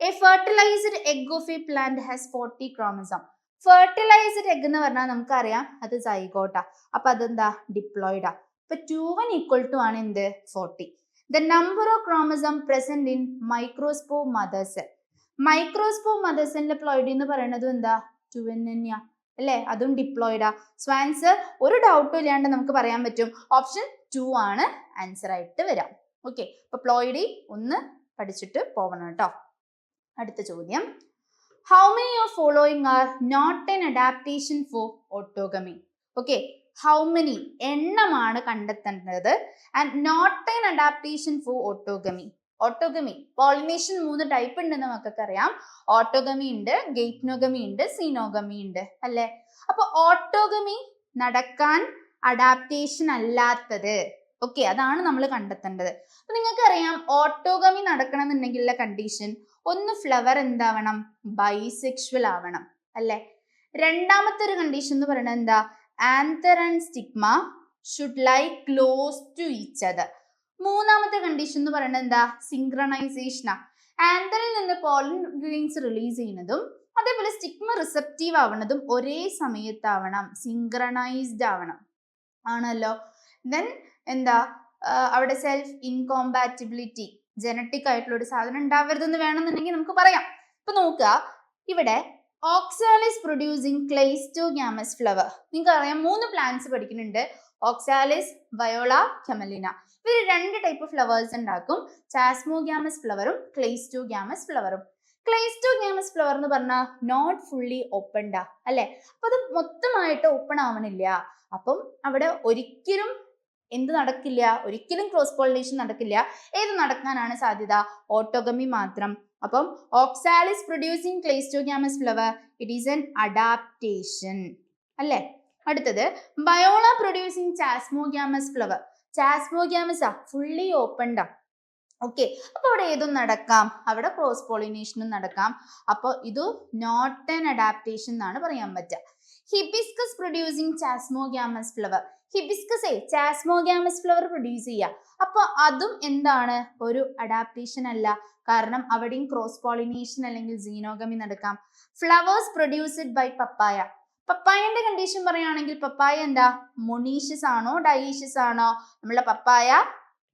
A fertilized egg of a plant has 40 chromosome. Fertilised egg എന്ന് പറഞ്ഞാൽ നമുക്കറിയാം അത് സൈഗോട്ടാ. അപ്പൊ അതെന്താ? ഡിപ്ലോയിഡാ. ഇപ്പൊ 2 ഈക്വൽ ടു ആണ് എന്ത്? 40. The number of chromosome present in microspore mother cell. Microspore mother സെല്ലിന്റെ പ്ലോയിഡി എന്ന് പറയുന്നത് എന്താ? 2n തന്നെയാ അല്ലേ? അതും ഡിപ്ലോയിഡാ. സോ ആൻസർ ഒരു ഡൗട്ടും ഇല്ലാണ്ട് നമുക്ക് പറയാൻ പറ്റും ഓപ്ഷൻ 2 ആണ് ആൻസർ ആയിട്ട് വരാം. ഓക്കെ, അപ്പൊ പ്ലോയിഡി ഒന്ന് പഠിച്ചിട്ട് പോകണം കേട്ടോ. അടുത്ത ചോദ്യം, how many of following are not an adaptation for autogamy? Okay, how many എണ്ണമാണ് കണ്ടെത്തേണ്ടത് and not an adaptation for autogamy. Autogamy pollination 3 type ഉണ്ടെന്ന് നമുക്കൊക്കെ അറിയാം. ഓട്ടോഗമി ഉണ്ട്, ഗെയ്റ്റ്നോഗമി ഉണ്ട്, സീനോഗമി ഉണ്ട് അല്ലെ? അപ്പൊ ഓട്ടോഗമി നടക്കാൻ അഡാപ്റ്റേഷൻ അല്ലാത്തത്, ഓക്കെ, അതാണ് നമ്മൾ കണ്ടെത്തേണ്ടത്. അപ്പൊ നിങ്ങൾക്കറിയാം ഓട്ടോഗമി നടക്കണമെന്നുണ്ടെങ്കിലുള്ള കണ്ടീഷൻ ഒന്ന് ഫ്ലവർ എന്താവണം? ബൈസെക്ഷുവൽ ആവണം അല്ലെ? രണ്ടാമത്തെ ഒരു കണ്ടീഷൻ എന്ന് പറയുന്നത് എന്താ? Anther and stigma should lie close to each other. മൂന്നാമത്തെ കണ്ടീഷൻ എന്ന് പറയുന്നത് എന്താ? സിങ്ക്രണൈസേഷനാ. ആന്തറിൽ നിന്ന് പോളൻ ഗ്രെയിൻസ് റിലീസ് ചെയ്യുന്നതും അതേപോലെ സ്റ്റിഗ്മ റിസപ്റ്റീവ് ആവണതും ഒരേ സമയത്താവണം, സിങ്ക്രണൈസ്ഡ് ആവണം ആണല്ലോ. ദെൻ എന്താ? അവിടെ സെൽഫ് ഇൻകോമ്പാറ്റിബിലിറ്റി, ജനറ്റിക് ആയിട്ടുള്ള ഒരു സാധനം ഉണ്ടാവരുതെന്ന് വേണമെന്നുണ്ടെങ്കിൽ നമുക്ക് പറയാം. ഇപ്പൊ നോക്കുക, ഇവിടെ ഓക്സാലിസ് പ്രൊഡ്യൂസിങ് ക്ലെയ്സ്റ്റോഗ്യാമസ് ഫ്ലവർ. നിങ്ങൾക്ക് അറിയാം 3 പ്ലാന്റ്സ് പഠിക്കുന്നുണ്ട്. Oxalis, Viola, Commelina. ഇവർ 2 ടൈപ്പ് ഫ്ലവേഴ്സ് ഉണ്ടാക്കും. ചാസ്മോഗ്യാമസ് ഫ്ലവറും ക്ലെയ്സ്റ്റോഗ്യാമസ് ഫ്ലവറും. ക്ലെയ്സ്റ്റോഗ്യാമസ് ഫ്ലവർ എന്ന് പറഞ്ഞാൽ നോട്ട് ഫുള്ളി ഓപ്പൺഡാ അല്ലെ? അപ്പൊ അത് മൊത്തമായിട്ട് ഓപ്പൺ ആവണില്ല. അപ്പം അവിടെ ഒരിക്കലും എന്ത് നടക്കില്ല? ഒരിക്കലും ക്രോസ് പോളിനേഷൻ നടക്കില്ല. ഏത് നടക്കാനാണ് സാധ്യത? ഓട്ടോഗമി മാത്രം. അപ്പം Oxalis producing cleistogamous flower, it is an adaptation അല്ലെ? അടുത്തത് Viola producing chasmogamous flower. Chasmogamous fully ഓപ്പൺഡാ. ഓക്കെ, അപ്പൊ അവിടെ ഏതും നടക്കാം, അവിടെ ക്രോസ് പോളിനേഷനും നടക്കാം. അപ്പൊ ഇത് നോട്ട് ആൻ അഡാപ്റ്റേഷൻ എന്നാണ് പറയാൻ പറ്റുക. Hibiscus producing chasmogamous flower. Hibiscus chasmogamous flower produce ചെയ്യുക. അപ്പൊ അതും എന്താണ്? ഒരു അഡാപ്റ്റേഷൻ അല്ല. കാരണം അവിടെയും ക്രോസ് പോളിനേഷൻ അല്ലെങ്കിൽ സീനോഗമി നടക്കാം. Flowers produced by papaya. പപ്പായന്റെ കണ്ടീഷൻ പറയുകയാണെങ്കിൽ പപ്പായ എന്താ? മൊണീഷ്യസ് ആണോ ഡയീഷ്യസ് ആണോ? നമ്മളെ പപ്പായ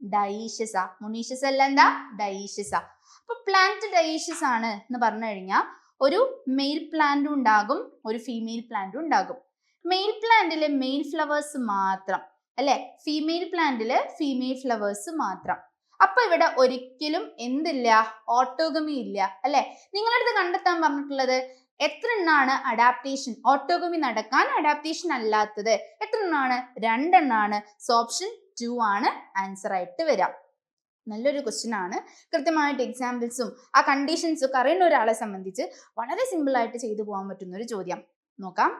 ഡയീഷ്യസ് ആ. മൊണീഷ്യസ് അല്ല, എന്താ? ഡയീഷ്യസ് ആ. അപ്പൊ പ്ലാന്റ് ഡയീഷ്യസ് ആണ് എന്ന് പറഞ്ഞു കഴിഞ്ഞാൽ ഒരു മെയിൽ പ്ലാന്റും ഉണ്ടാകും, ഒരു ഫീമെയിൽ പ്ലാന്റും ഉണ്ടാകും. മെയിൽ പ്ലാന്റിലെ മെയിൽ ഫ്ലവേഴ്സ് മാത്രം അല്ലെ? ഫീമെയിൽ പ്ലാന്റില് ഫീമെയിൽ ഫ്ലവേഴ്സ് മാത്രം. അപ്പൊ ഇവിടെ ഒരിക്കലും എന്തില്ല? ഓട്ടോഗമി ഇല്ല അല്ലെ? നിങ്ങളുടെ അടുത്ത് കണ്ടെത്താൻ പറഞ്ഞിട്ടുള്ളത് എത്ര എണ്ണാണ് അഡാപ്റ്റേഷൻ, ഓട്ടോഗമി നടക്കാൻ അഡാപ്റ്റേഷൻ അല്ലാത്തത്? എത്ര എണ്ണാണ്? 2 എണ്ണാണ്. സോ ഓപ്ഷൻ 2 ആണ് ആൻസർ ആയിട്ട് വരാം. നല്ലൊരു ക്വസ്റ്റ്യൻ ആണ്. കൃത്യമായിട്ട് എക്സാമ്പിൾസും ആ കണ്ടീഷൻസും ഒക്കെ അറിയുന്ന ഒരാളെ സംബന്ധിച്ച് വളരെ സിമ്പിൾ ആയിട്ട് ചെയ്തു പോകാൻ പറ്റുന്ന ഒരു ചോദ്യം. നോക്കാം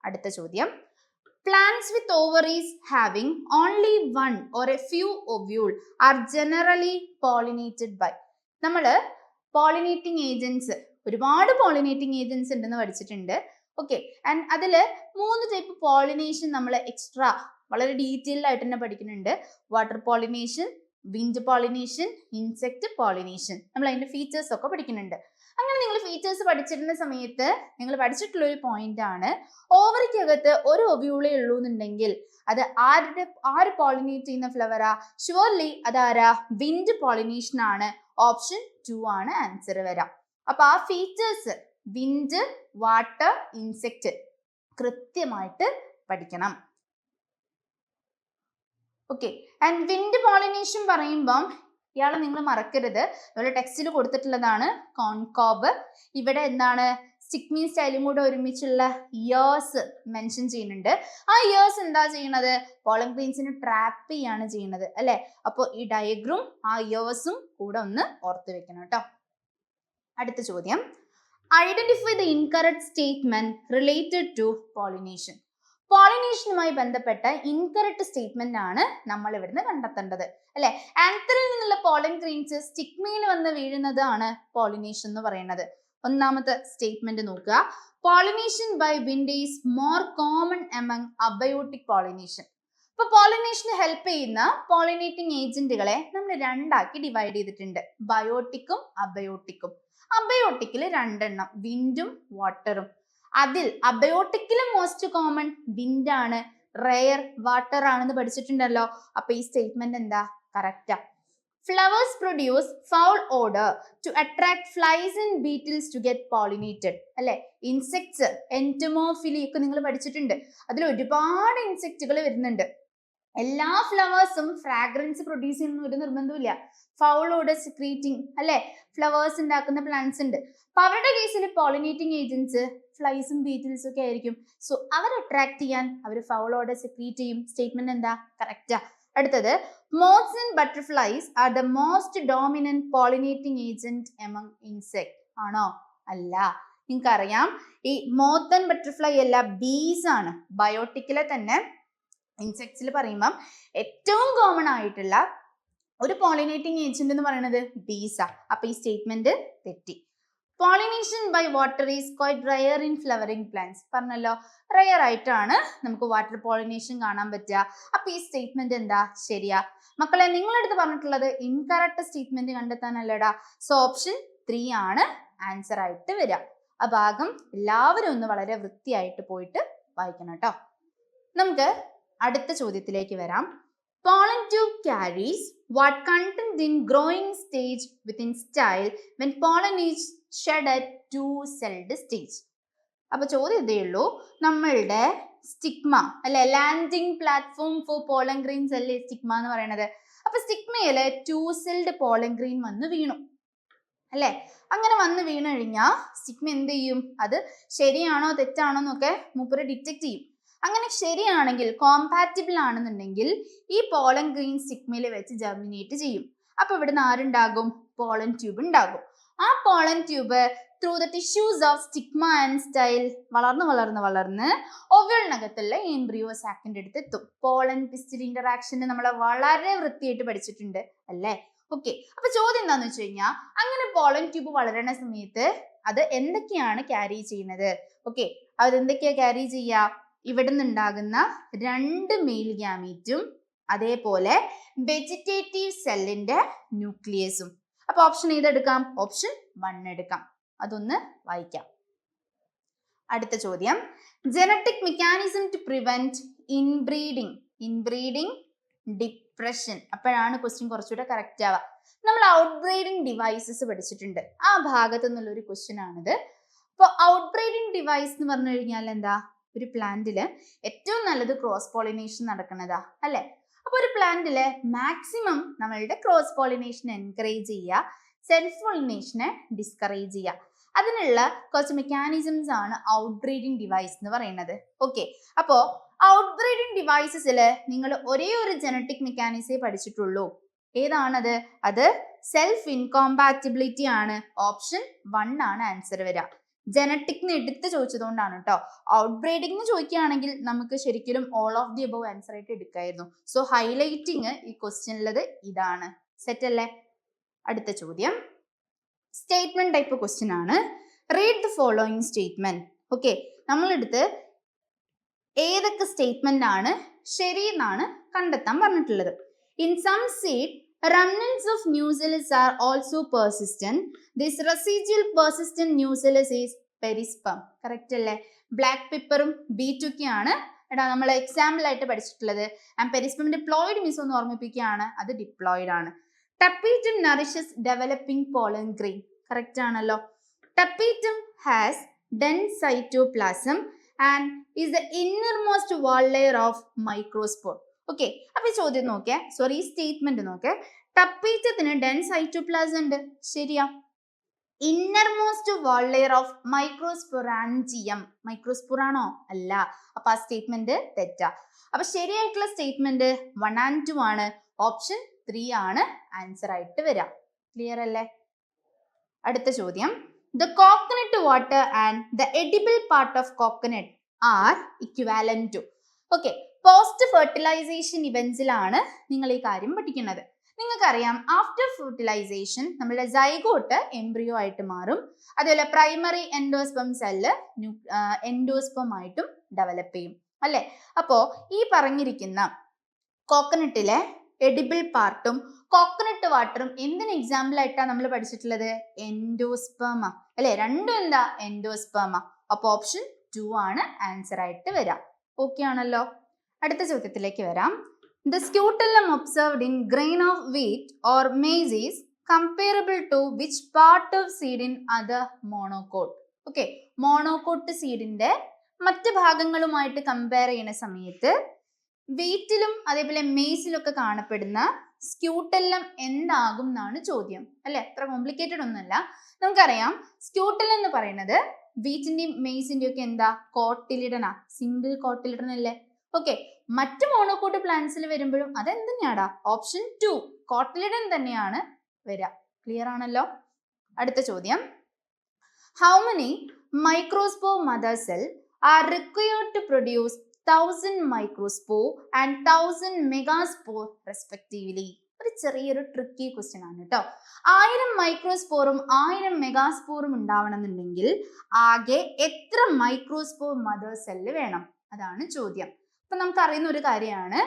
അടുത്ത ചോദ്യം. Plants with ovaries having only one or a few ovule are generally pollinated by. നമ്മള് പോളിനേറ്റിംഗ് ഏജൻസ്, ഒരുപാട് പോളിനേറ്റിംഗ് ഏജൻസ് ഉണ്ടെന്ന് പഠിച്ചിട്ടുണ്ട്. ഓക്കെ, ആൻഡ് അതില് 3 ടൈപ്പ് പോളിനേഷൻ നമ്മൾ എക്സ്ട്രാ വളരെ ഡീറ്റെയിൽഡ് ആയിട്ട് തന്നെ പഠിക്കുന്നുണ്ട്. Water pollination, wind pollination, insect pollination. നമ്മൾ അതിന്റെ ഫീച്ചേഴ്സ് ഒക്കെ പഠിക്കുന്നുണ്ട്. അങ്ങനെ നിങ്ങൾ ഫീച്ചേഴ്സ് പഠിച്ചിരുന്ന സമയത്ത് നിങ്ങൾ പഠിച്ചിട്ടുള്ള ഒരു പോയിന്റ് ആണ്, ഓവറിക്കകത്ത് ഒരു ഒവ്യൂളേ ഉള്ളൂ എന്നുണ്ടെങ്കിൽ അത് ആര് പോളിനേറ്റ് ചെയ്യുന്ന ഫ്ലവറാ? ഷുവർലി അതാരാ? വിൻഡ് പോളിനേഷൻ ആണ്. ഓപ്ഷൻ 2 ആണ് ആൻസർ വരാം. അപ്പൊ ആ ഫീച്ചേഴ്സ് വിൻഡ്, വാട്ടർ, ഇൻസെക്ട് കൃത്യമായിട്ട് പഠിക്കണം. ഓക്കെ, ആൻഡ് വിൻഡ് പോളിനേഷൻ പറയുമ്പം ഇയാളെ നിങ്ങൾ മറക്കരുത്, അതുപോലെ ടെക്സ്റ്റിൽ കൊടുത്തിട്ടുള്ളതാണ് കോൺകോബ്. ഇവിടെ എന്താണ്? സ്റ്റിഗ്മയും സ്റ്റൈലും കൂടെ ഒരുമിച്ചുള്ള ഇയേഴ്സ് മെൻഷൻ ചെയ്യുന്നുണ്ട്. ആ ഇയേഴ്സ് എന്താ ചെയ്യുന്നത്? പോളൻ ഗ്രെയിൻസിനെ ട്രാപ്പ് ചെയ്യാണ് ചെയ്യുന്നത് അല്ലെ. അപ്പോൾ ഈ ഡയഗ്രം ആ ഇയേഴ്സും കൂടെ ഒന്ന് ഓർത്ത് വെക്കണം കേട്ടോ. അടുത്ത ചോദ്യം, identify the incorrect statement related to pollination. പോളിനേഷനുമായി ബന്ധപ്പെട്ട ഇൻകറക്റ്റ് സ്റ്റേറ്റ്മെന്റ് ആണ് നമ്മൾ ഇവിടുന്ന് കണ്ടെത്തേണ്ടത് അല്ലെ. ആന്തറിൽ നിന്നുള്ള പോളൻ ഗ്രെയിൻസ് സ്റ്റിഗ്മയിൽ വന്ന് വീഴുന്നതാണ് പോളിനേഷൻ എന്ന് പറയുന്നത്. ഒന്നാമത്തെ സ്റ്റേറ്റ്മെന്റ് നോക്കുക, pollination by wind is more common among abiotic pollination. ഇപ്പൊ പോളിനേഷന് ഹെൽപ്പ് ചെയ്യുന്ന പോളിനേറ്റിംഗ് ഏജന്റുകളെ നമ്മൾ രണ്ടാക്കി ഡിവൈഡ് ചെയ്തിട്ടുണ്ട്, ബയോട്ടിക്കും അബയോട്ടിക്കും. അബയോട്ടിക്കിൽ രണ്ടെണ്ണം, വിൻഡും വാട്ടറും. അതിൽ അബയോട്ടിക്കില് മോസ്റ്റ് കോമൺ വിൻഡ് ആണ്, റെയർ വാട്ടർ ആണെന്ന് പഠിച്ചിട്ടുണ്ടല്ലോ. അപ്പൊ ഈ സ്റ്റേറ്റ്മെന്റ് എന്താ? Correct. Flowers produce foul odor to attract flies and beetles to get pollinated. അല്ലെ, ഇൻസെക്ട്സ്, എൻറ്റമോഫിലി ഒക്കെ നിങ്ങൾ പഠിച്ചിട്ടുണ്ട്. അതിൽ ഒരുപാട് ഇൻസെക്റ്റുകൾ വരുന്നുണ്ട്. എല്ലാ ഫ്ലവേഴ്സും ഫ്രാഗ്രൻസ് പ്രൊഡ്യൂസ് ചെയ്യുന്ന ഒരു നിർബന്ധമില്ല. ഫൗൾ ഓഡർ സെക്രീറ്റിംഗ് അല്ലെ ഫ്ലവേഴ്സ് ഉണ്ടാക്കുന്ന പ്ലാന്റ്സ് ഉണ്ട്. അപ്പൊ അവരുടെ കേസിൽ പോളിനേറ്റിംഗ് ഏജൻസ് ഫ്ലൈസും ബീറ്റിൽസും ഒക്കെ ആയിരിക്കും. സോ അവർ അട്രാക്ട് ചെയ്യാൻ അവർ ഫൗൾ ഓഡർ സെക്രീറ്റ് ചെയ്യും. സ്റ്റേറ്റ്മെന്റ് എന്താ? കറക്റ്റാ. അടുത്തത്, moths and butterflies are the most dominant pollinating agent among insect. ആണോ? അല്ല. നിങ്ങൾക്കറിയാം ഈ മോത്ത് ആൻഡ് ബട്ടർഫ്ലൈ അല്ല, ബീസ് ആണ്. ബയോട്ടിക്കിലെ തന്നെ ഇൻസെക്ട്സിൽ പറയുമ്പം ഏറ്റവും കോമൺ ആയിട്ടുള്ള ഒരു പോളിനേറ്റിംഗ് ഏജന്റ് എന്ന് പറയുന്നത് ബീസാ. അപ്പൊ ഈ സ്റ്റേറ്റ്മെന്റ് തെറ്റി. Pollination by water is quite rare in flowering plants. പറഞ്ഞല്ലോ, റയർ ആയിട്ടാണ് നമുക്ക് വാട്ടർ പോളിനേഷൻ കാണാൻ പറ്റുക. അപ്പൊ ഈ സ്റ്റേറ്റ്മെന്റ് എന്താ? ശരിയാ. മക്കളെ, നിങ്ങളടുത്ത് പറഞ്ഞിട്ടുള്ളത് ഇൻകറക്റ്റ് സ്റ്റേറ്റ്മെന്റ് കണ്ടെത്താനല്ലടാ. സോ ഓപ്ഷൻ 3 ആണ് ആൻസർ ആയിട്ട് വരിക. ആ ഭാഗം എല്ലാവരും ഒന്ന് വളരെ വൃത്തിയായിട്ട് പോയിട്ട് വായിക്കണം കേട്ടോ. നമുക്ക് അടുത്ത ചോദ്യത്തിലേക്ക് വരാം. Pollen tube carries what content in growing stage within style when pollen is shed at two-celled stage. അപ്പൊ ചോദ്യം ഇതേ ഉള്ളൂ, നമ്മളുടെ സ്റ്റിഗ്മ അല്ലെ, landing platform for pollen grains അല്ലേ സ്റ്റിഗ്മ എന്ന് പറയുന്നത്. അപ്പൊ സ്റ്റിഗ്മയില് 2-celled പോളൻ ഗ്രെയിൻ വന്ന് വീണു അല്ലെ. അങ്ങനെ വന്ന് വീണ് കഴിഞ്ഞാൽ സ്റ്റിഗ്മ എന്ത് ചെയ്യും? അത് ശരിയാണോ തെറ്റാണോ എന്നൊക്കെ മൂപ്പര് ഡിറ്റക്ട് ചെയ്യും. അങ്ങനെ ശരിയാണെങ്കിൽ, കോമ്പാറ്റിബിൾ ആണെന്നുണ്ടെങ്കിൽ ഈ പോളൻ ഗ്രെയിൻ സ്റ്റിഗ്മയിൽ വെച്ച് ജെർമിനേറ്റ് ചെയ്യും. അപ്പൊ ഇവിടുന്ന് ആരുണ്ടാകും? പോളൻ ട്യൂബ് ഉണ്ടാകും. ആ pollen tube through the tissues of stigma and style വളർന്ന് ഒവ്യൂളിനകത്തുള്ള എംബ്രിയോ സാക്കിന്റെ അടുത്ത് എത്തും. പോളൻ പിസ്റ്റൽ ഇന്ററാക്ഷൻ നമ്മൾ വളരെ വൃത്തിയായിട്ട് പഠിച്ചിട്ടുണ്ട് അല്ലേ. ഓക്കെ, അപ്പൊ ചോദ്യം എന്താന്ന് വെച്ച് കഴിഞ്ഞാൽ, അങ്ങനെ പോളൻ ട്യൂബ് വളരുന്ന സമയത്ത് അത് എന്തൊക്കെയാണ് ക്യാരി ചെയ്യുന്നത്? ഓക്കെ, അതെന്തൊക്കെയാ ക്യാരി ചെയ്യുക? ഇവിടെ നിന്നുണ്ടാകുന്ന 2 മെയിൽ ഗ്യാമീറ്റും അതേപോലെ വെജിറ്റേറ്റീവ് സെല്ലിന്റെ ന്യൂക്ലിയസും. അപ്പൊ ഓപ്ഷൻ ഏതെടുക്കാം? ഓപ്ഷൻ 1 എടുക്കാം. അതൊന്ന് വായിക്കാം. അടുത്ത ചോദ്യം, genetic mechanism to prevent inbreeding depression. അപ്പോഴാണ് ക്വസ്റ്റ്യൻ കുറച്ചുകൂടെ കറക്റ്റ് ആവുക. നമ്മൾ ഔട്ട്ബ്രീഡിംഗ് ഡിവൈസസ് പഠിച്ചിട്ടുണ്ട്, ആ ഭാഗത്തു നിന്നുള്ള ഒരു ക്വസ്റ്റ്യൻ ആണിത്. അപ്പോൾ ഔട്ട്ബ്രീഡിംഗ് ഡിവൈസ് എന്ന് പറഞ്ഞു കഴിഞ്ഞാൽ എന്താ? ഒരു പ്ലാന്റില് ഏറ്റവും നല്ലത് ക്രോസ് പോളിനേഷൻ നടക്കുന്നതാ അല്ലെ. അപ്പൊ ഒരു പ്ലാന്റില് മാക്സിമം നമ്മളുടെ ക്രോസ് പോളിനേഷൻ എൻകറേജ് ചെയ്യുക, സെൽഫ് പോളിനേഷനെ ഡിസ്കറേജ് ചെയ്യുക. അതിനുള്ള കുറച്ച് മെക്കാനിസംസ് ആണ് ഔട്ട്ബ്രീഡിംഗ് ഡിവൈസ് എന്ന് പറയുന്നത്. ഓക്കെ, അപ്പോ ഔട്ട്ബ്രീഡിംഗ് ഡിവൈസസിൽ നിങ്ങൾ ഒരേ ഒരു ജനറ്റിക് മെക്കാനിസമേ പഠിച്ചിട്ടുള്ളൂ. ഏതാണത്? അത് സെൽഫ് ഇൻകോമ്പാറ്റിബിലിറ്റി ആണ്. ഓപ്ഷൻ 1 ആണ് ആൻസർ വരിക. ജനറ്റിക്ന്ന് എടുത്ത് ചോദിച്ചതുകൊണ്ടാണ് കേട്ടോ. ഔട്ട്ബ്രീഡിംഗ് ചോദിക്കുകയാണെങ്കിൽ നമുക്ക് ശരിക്കും all of the above answer ആയിട്ട് എടുക്കായിരുന്നു. സോ ഹൈലൈറ്റിങ് ഈ ക്വസ്റ്റ്യനിലത് ഇതാണ്. സെറ്റ് അല്ലേ? അടുത്ത ചോദ്യം സ്റ്റേറ്റ്മെന്റ് ടൈപ്പ് ക്വസ്റ്റ്യൻ ആണ്. Read the following statement. Okay, നമ്മളെടുത്ത് ഏതൊക്കെ സ്റ്റേറ്റ്മെന്റ് ആണ് ശരി എന്നാണ് കണ്ടെത്താൻ പറഞ്ഞിട്ടുള്ളത്. In some seed remnants of nucellus are also persistent. This residual persistent nucellus is perisperm. Correct അല്ലേ? ബ്ലാക്ക് പെപ്പറും ബീറ്റൊക്കെയാണ് എടാ നമ്മൾ എക്സാമ്പിൾ ആയിട്ട് പഠിച്ചിട്ടുള്ളത്. ആൻഡ് പെരിസ്പം ഡിപ്ലോയിഡ് മീൻസ് ഒന്ന് ഓർമ്മിപ്പിക്കുകയാണ്, അത് ഡിപ്ലോയിഡ് ആണ്. Tapetum nourishes developing pollen grain. Correct ആണല്ലോ. Tapetum has dense cytoplasm and is the innermost wall layer of microspore. Okay, അപ്പൊ ഈ ചോദ്യം നോക്കിയേ, സോറി ഈ സ്റ്റേറ്റ്മെന്റ് നോക്കേ. ടപ്പീറ്റത്തിന് ഡെൻസ് സൈറ്റോപ്ലാസം ഉണ്ട്, ശരിയാ. Innermost wall layer of microsporangium. മൈക്രോസ്പൊറാണോ? അല്ല. അപ്പൊ ആ സ്റ്റേറ്റ്മെന്റ് തെറ്റാ. അപ്പൊ ശരിയായിട്ടുള്ള സ്റ്റേറ്റ്മെന്റ് 1 and 2 ആണ്. ഓപ്ഷൻ 3 ആണ് ആൻസർ ആയിട്ട് വരാം. ക്ലിയർ അല്ലേ? അടുത്ത ചോദ്യം, the coconut water and the edible part of coconut are equivalent to. Okay, post fertilisation ഇവന്റ്സിലാണ് നിങ്ങൾ ഈ കാര്യം പഠിക്കുന്നത്. നിങ്ങൾക്കറിയാം, ആഫ്റ്റർ ഫെർട്ടിലൈസേഷൻ നമ്മുടെ സൈഗോട്ട് എംബ്രിയോ ആയിട്ട് മാറും. അതുപോലെ പ്രൈമറി എൻഡോസ്പം സെല്ല് എൻഡോസ്പം ആയിട്ടും ഡെവലപ്പ് ചെയ്യും അല്ലെ. അപ്പോ ഈ പറഞ്ഞിരിക്കുന്ന കോക്കനട്ടിലെ എഡിബിൾ പാർട്ടും കോക്കനട്ട് വാട്ടറും എന്തിന് എക്സാമ്പിൾ ആയിട്ടാണ് നമ്മൾ പഠിച്ചിട്ടുള്ളത്? എൻഡോസ്പെർമ അല്ലെ. രണ്ടും എന്താ? എൻഡോസ്പെർമ. അപ്പൊ ഓപ്ഷൻ 2 ആണ് ആൻസർ ആയിട്ട് വരാം. ഓക്കെ ആണല്ലോ? അടുത്ത ചോദ്യത്തിലേക്ക് വരാം. The scutellum observed in grain of wheat or maize is comparable to which part of seed in other monocot? Okay, monocot സീഡിന്റെ മറ്റ് ഭാഗങ്ങളുമായിട്ട് കമ്പയർ ചെയ്യുന്ന സമയത്ത് വീറ്റിലും അതേപോലെ മെയ്സിലും ഒക്കെ കാണപ്പെടുന്ന സ്ക്യൂട്ടെല്ലം എന്താകും എന്നാണ് ചോദ്യം അല്ലെ. അത്ര കോംപ്ലിക്കേറ്റഡ് ഒന്നുമല്ല. നമുക്കറിയാം, സ്ക്യൂട്ടെല്ലം എന്ന് പറയുന്നത് വീറ്റിന്റെയും മെയ്സിന്റെയും ഒക്കെ എന്താ? കോട്ടിലിഡനാ. സിംഗിൾ കോട്ടിലിഡൻ അല്ലേ. ഓക്കെ, മറ്റ് മോണോകോട്ട് പ്ലാന്റ്സിൽ വരുമ്പോഴും അതെന്ത് തന്നെയാടാ? ഓപ്ഷൻ 2 കോട്ടിലിഡൻ തന്നെയാണ് വരിക. ക്ലിയർ ആണല്ലോ? അടുത്ത ചോദ്യം, how many microspore mother cell are required to produce 1000 microspore and 1000 megaspore respectively? ഒരു ചെറിയൊരു ട്രിക്കി ക്വസ്റ്റ്യൻ ആണ് കേട്ടോ. 1000 മൈക്രോസ്പോറും 1000 മെഗാസ്പോറും ഉണ്ടാവണമെന്നുണ്ടെങ്കിൽ ആകെ എത്ര മൈക്രോസ്പോർ മദർ സെല്ല് വേണം? അതാണ് ചോദ്യം. അപ്പൊ നമുക്ക് അറിയുന്ന ഒരു കാര്യമാണ്,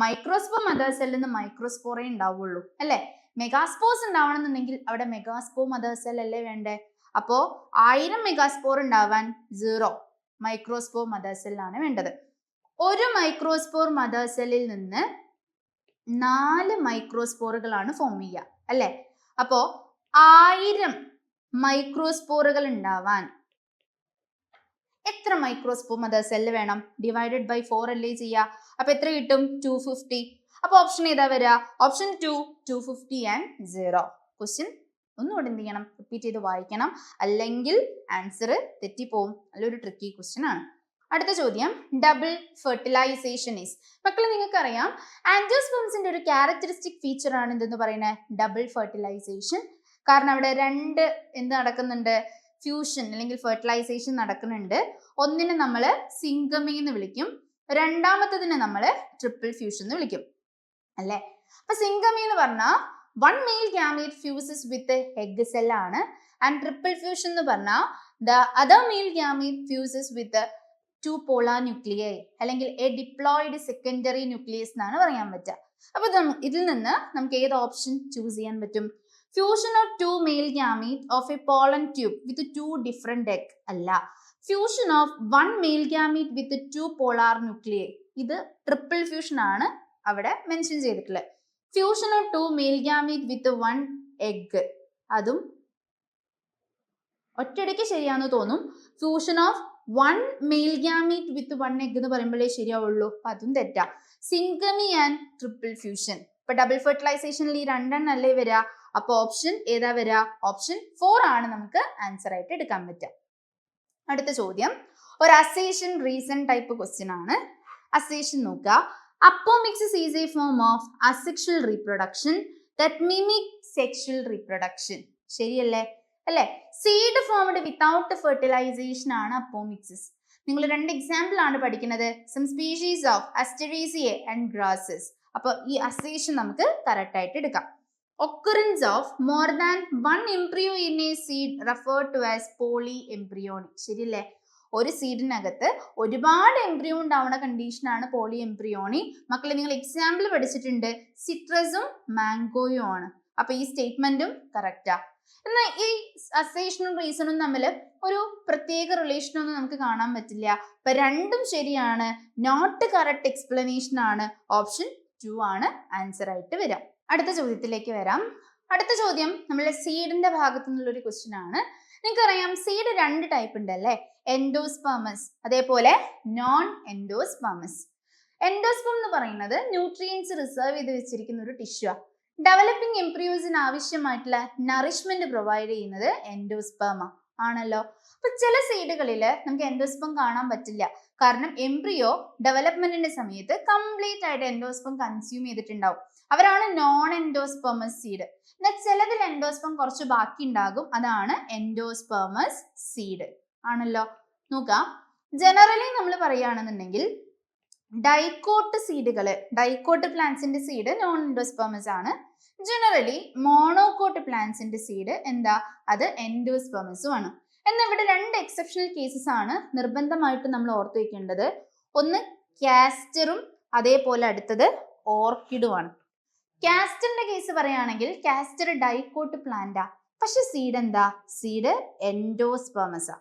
മൈക്രോസ്പോർ മദർ സെല്ലിന് മൈക്രോസ്പോറേ ഉണ്ടാവുള്ളൂ അല്ലെ. മെഗാസ്പോർസ് ഉണ്ടാവണമെന്നുണ്ടെങ്കിൽ അവിടെ മെഗാസ്പോർ മദർ സെൽ അല്ലേ വേണ്ടേ. അപ്പോ 1000 മെഗാസ്പോർ ഉണ്ടാവാൻ 0 മൈക്രോസ്പോർ മദർ സെല്ലാണ് വേണ്ടത്. ഒരു മൈക്രോസ്പോർ മദർ സെല്ലിൽ നിന്ന് 4 മൈക്രോസ്പോറുകളാണ് ഫോം ചെയ്യുക അല്ലെ. അപ്പോ 1000 മൈക്രോസ്പോറുകൾ ഉണ്ടാവാൻ എത്ര മൈക്രോസ്പോർ മദർ സെല്ല് വേണം? ഡിവൈഡഡ് ബൈ 4 അല്ലേ ചെയ്യുക. അപ്പൊ എത്ര കിട്ടും? 250. അപ്പൊ ഓപ്ഷൻ ഏതാ വരിക? Option 2, 250 and 0. ക്വസ്റ്റ്യൻ ഒന്നുകൂടെ എന്ത് ചെയ്യണം? റിപ്പീറ്റ് ചെയ്ത് വായിക്കണം, അല്ലെങ്കിൽ ആൻസർ തെറ്റിപ്പോവും. നല്ലൊരു ട്രിക്കി ക്വസ്റ്റ്യൻ ആണ്. അടുത്ത ചോദ്യം, ഡബിൾ ഫെർട്ടിലൈസേഷൻ ഈസ്. മക്കളെ നിങ്ങൾക്കറിയാം, ആൻജിയോസ്പെർമ്സിന്റെ ഒരു ക്യാരക്ടറിസ്റ്റിക് ഫീച്ചർ ആണ് എന്തെന്ന് പറയുന്നത്? Double fertilisation. കാരണം അവിടെ എന്ത് നടക്കുന്നുണ്ട്? ഫ്യൂഷൻ അല്ലെങ്കിൽ ഫെർട്ടിലൈസേഷൻ നടക്കുന്നുണ്ട്. ഒന്നിനെ നമ്മൾ സിംഗമി എന്ന് വിളിക്കും, രണ്ടാമത്തതിനെ നമ്മൾ ട്രിപ്പിൾ ഫ്യൂഷൻ എന്ന് വിളിക്കും അല്ലെ. അപ്പൊ സിംഗമി എന്ന് പറഞ്ഞാൽ 1 male gamete fuses with a egg cell ആണ്. ആൻഡ് ട്രിപ്പിൾ ഫ്യൂഷൻ എന്ന് പറഞ്ഞാൽ the other male gamete fuses with a 2 polar nuclei അല്ലെങ്കിൽ a diploid secondary nucleus എന്നാണ് പറയാൻ പറ്റുക. അപ്പൊ ഇതിൽ നിന്ന് നമുക്ക് ഏത് ഓപ്ഷൻ ചൂസ് ചെയ്യാൻ പറ്റും? Fusion of 2 male gamete of a pollen tube with 2 different egg അല്ല. Fusion of 1 male gamete with 2 polar nuclei. ഇത് ട്രിപ്പിൾ ഫ്യൂഷൻ ആണ് അവിടെ മെൻഷൻ ചെയ്തിട്ടുള്ളത്. Fusion of 2 male gamete with 1 egg, അതും ഒറ്റയടിക്ക് ശരിയാന്ന് തോന്നും. Fusion of 1 male gamete with 1 egg എന്ന് പറയുമ്പോഴേ ശരിയാവുള്ളൂ. അപ്പൊ അതും തെറ്റാ. Syngamy and triple fusion. ഇപ്പൊ ഡബിൾ ഫെർട്ടിലൈസേഷനിൽ ഈ 2 അല്ലേ വരിക. അപ്പൊ ഓപ്ഷൻ ഏതാ വരിക? ഓപ്ഷൻ 4 ആണ് നമുക്ക് ആൻസർ ആയിട്ട് എടുക്കാൻ പറ്റുക. അടുത്ത ചോദ്യം ഒരു അസേഷൻ റീസൺ ടൈപ്പ് ക്വസ്റ്റ്യൻ ആണ്. അസേഷൻ നോക്കുക. Apomixis is a form of asexual reproduction that mimic sexual reproduction. ശരിയല്ലേ? അല്ലെ? സീഡ് ഫോംഡ് വിത്തൗട്ട് ഫെർട്ടിലൈസേഷൻ ആണ് അപ്പോമിക്സിസ്. നിങ്ങൾ 2 എക്സാമ്പിൾ ആണ് പഠിക്കുന്നത്, some species of Asteraceae and grasses. അപ്പൊ ഈ അസേഷൻ നമുക്ക് കറക്റ്റ് ആയിട്ട് എടുക്കാം. Occurrence of more than 1 embryo in a seed referred to as polyembryony. ശരിയല്ലേ? ഒരു സീഡിനകത്ത് ഒരുപാട് എംബ്രിയോ ഉണ്ടാവുന്ന കണ്ടീഷനാണ് പോളി എംബ്രിയോണി. മക്കളെ നിങ്ങൾ എക്സാമ്പിൾ പഠിച്ചിട്ടുണ്ട്, സിട്രസും മാംഗോയും ആണ്. അപ്പൊ ഈ സ്റ്റേറ്റ്മെന്റും കറക്റ്റാ. എന്നാൽ ഈ അസേഷനും റീസണും തമ്മിൽ ഒരു പ്രത്യേക റിലേഷൻ ഒന്നും നമുക്ക് കാണാൻ പറ്റില്ല. അപ്പൊ രണ്ടും ശരിയാണ്. നോട്ട് കറക്റ്റ് എക്സ്പ്ലനേഷൻ ആണ്. ഓപ്ഷൻ 2 ആണ് ആൻസർ ആയിട്ട് വരാം. അടുത്ത ചോദ്യത്തിലേക്ക് വരാം. അടുത്ത ചോദ്യം നമ്മളെ സീഡിന്റെ ഭാഗത്തു നിന്നുള്ള ഒരു ക്വസ്റ്റ്യൻ ആണ്. നിങ്ങൾക്കറിയാം, സീഡ് 2 ടൈപ്പ് ഉണ്ട് അല്ലെ. എൻഡോസ്പെർമസ് അതേപോലെ നോൺ എൻഡോസ്പെർമസ്. എൻഡോസ്പെർം എന്ന് പറയുന്നത് ന്യൂട്രിയൻസ് റിസർവ് ചെയ്ത് വെച്ചിരിക്കുന്ന ഒരു ടിഷ്യൂ. ഡെവലപ്പിംഗ് എംബ്രിയോസിന് ആവശ്യമായിട്ടുള്ള നറിഷ്മെന്റ് പ്രൊവൈഡ് ചെയ്യുന്നത് എൻഡോസ്പെർമ ആണല്ലോ. അപ്പൊ ചില സീഡുകളിൽ നമുക്ക് എൻഡോസ്പെം കാണാൻ പറ്റില്ല, കാരണം എംബ്രിയോ ഡെവലപ്മെന്റിന്റെ സമയത്ത് കംപ്ലീറ്റ് ആയിട്ട് എൻഡോസ്പെം കൺസ്യൂം ചെയ്തിട്ടുണ്ടാവും. അവരാണ് നോൺ എൻഡോസ്പെർമസ് സീഡ്. എന്നാൽ ചിലതിൽ എൻഡോസ്പെം കുറച്ച് ബാക്കി ഉണ്ടാകും, അതാണ് എൻഡോസ്പെർമസ് സീഡ് ആണല്ലോ. നോക്കാം, ജനറലി നമ്മൾ പറയുകയാണെന്നുണ്ടെങ്കിൽ ഡൈക്കോട്ട് സീഡുകള്, ഡൈക്കോട്ട് പ്ലാന്റ്സിന്റെ സീഡ് നോൺ എൻഡോസ്പെർമസ് ആണ്. ജനറലി മോണോകോട്ട് പ്ലാന്റ്സിന്റെ സീഡ് എന്താ, അത് എൻഡോസ്പെർമസും ആണ്. എന്നാൽ ഇവിടെ രണ്ട് എക്സെപ്ഷണൽ കേസസ് ആണ് നിർബന്ധമായിട്ടും നമ്മൾ ഓർത്തു വെക്കേണ്ടത്. ഒന്ന് കാസ്റ്ററും അതേപോലെ അടുത്തത് ഓർക്കിഡുമാണ്. കാസ്റ്ററിന്റെ കേസ് പറയുകയാണെങ്കിൽ കാസ്റ്റർ ഡൈക്കോട്ട് പ്ലാന്റാ, പക്ഷെ സീഡ് എന്താ, സീഡ് എൻഡോസ്പെർമസാ.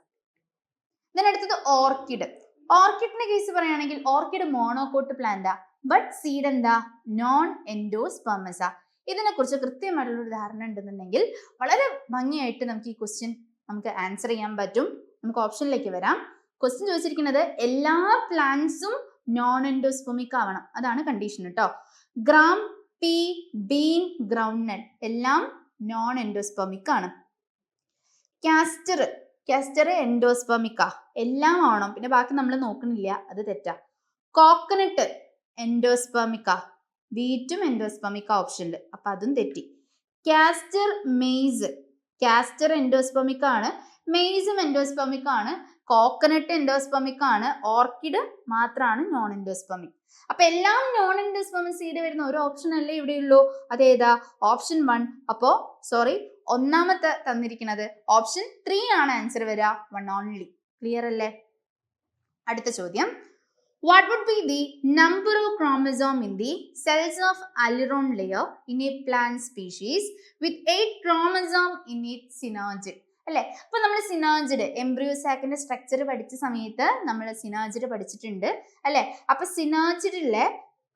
then അടുത്തത് ഓർക്കിഡ്. ഓർക്കിഡിന്റെ കേസ് പറയുകയാണെങ്കിൽ ഓർക്കിഡ് മോണോകോട്ട് പ്ലാന്റാ, ബട്ട് സീഡ് എന്താ, നോൺ എൻഡോസ്പെർമസാ. ഇതിനെ കുറിച്ച് കൃത്യമായിട്ടുള്ള ഒരു ധാരണ ഉണ്ടെന്നുണ്ടെങ്കിൽ വളരെ ഭംഗിയായിട്ട് നമുക്ക് ഈ ക്വസ്റ്റ്യൻ നമുക്ക് ആൻസർ ചെയ്യാൻ പറ്റും. നമുക്ക് ഓപ്ഷനിലേക്ക് വരാം. ക്വസ്റ്റ്യൻ ചോദിച്ചിരിക്കുന്നത് എല്ലാ പ്ലാന്റ്സും നോൺ എൻഡോസ്പെർമിക് ആവണം, അതാണ് കണ്ടീഷൻ കേട്ടോ. ഗ്രാം, പീ, ബീൻ, ഗ്രൗണ്ട് നട്ട് എല്ലാം നോൺ എൻഡോസ്പെർമിക് ആണ്. കാസ്റ്റർ എൻഡോസ്പെർമിക്കാ, എല്ലാം ആവണം, പിന്നെ ബാക്കി നമ്മൾ നോക്കണില്ല, അത് തെറ്റാ. കോക്കനട്ട് എൻഡോസ്പെർമിക്കാ, വീറ്റും എൻഡോസ്പെർമിക്ക ഓപ്ഷനിൽ, അപ്പൊ അതും തെറ്റി. കാസ്റ്റർ, മെയ്സ്, കാസ്റ്റർ എൻഡോസ്പെർമിക് ആണ്, മെയ്സും എൻഡോസ്പെർമിക് ആണ്, കോക്കനട്ട് എൻഡോസ്പെർമിക് ആണ്, ഓർക്കിഡ് മാത്രമാണ് നോൺ എൻഡോസ്പെർമിക്. അപ്പൊ എല്ലാം നോൺ എൻഡോസ്പെർമിക് സീഡ് വരുന്ന ഒരു ഓപ്ഷൻ അല്ലേ ഇവിടെയുള്ളൂ, അതേതാ, ഓപ്ഷൻ 1. അപ്പോ സോറി, ഒന്നാമത്തെ തന്നിരിക്കുന്നത് ഓപ്ഷൻ 3 ആണ് ആൻസർ വരിക, 1 ഓൺലി. ക്ലിയർ അല്ലേ? അടുത്ത ചോദ്യം, what would be the number of chromosome in the cells of aileron layer in a plant species with 8 chromosome in its synergid? അല്ലെ, അപ്പൊ നമ്മൾ സിനാജിഡ് എംബ്രിയോസാക്കിന്റെ സ്ട്രക്ചർ പഠിച്ച സമയത്ത് നമ്മൾ സിനാജിഡ് പഠിച്ചിട്ടുണ്ട് അല്ലെ. അപ്പൊ സിനാജിഡിലെ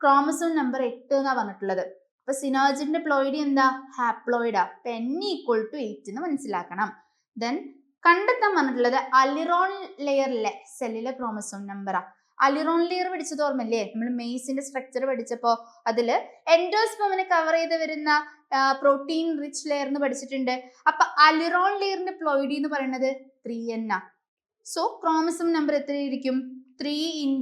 ക്രോമസോം നമ്പർ 8 എന്നാ പറഞ്ഞിട്ടുള്ളത്. അപ്പൊ സിനാജിഡിന്റെ പ്ലോയിഡി എന്താ, ഹാപ്ലോയിഡാ. അപ്പൊ n = 8 എന്ന് മനസ്സിലാക്കണം. ദെൻ കണ്ടെത്താൻ പറഞ്ഞിട്ടുള്ളത് അലിറോൺ ലെയറിലെ സെല്ലിലെ ക്രോമസോം നമ്പറാ. അലിറോൺ ലെയർ പഠിച്ചത് ഓർമ്മല്ലേ, നമ്മൾ മെയ്സിന്റെ സ്ട്രക്ചർ പഠിച്ചപ്പോ അതില് എൻഡോസ്പെർമിനെ കവർ ചെയ്ത് വരുന്ന പ്രോട്ടീൻ റിച്ച് ലെയർ എന്ന് പഠിച്ചിട്ടുണ്ട്. അപ്പൊ അലിറോൺ ലെയറിന്റെ പ്ലോയിഡി എന്ന് പറയുന്നത് 3n ആ. സോ ക്രോമസോം നമ്പർ എത്രയായിരിക്കും, 3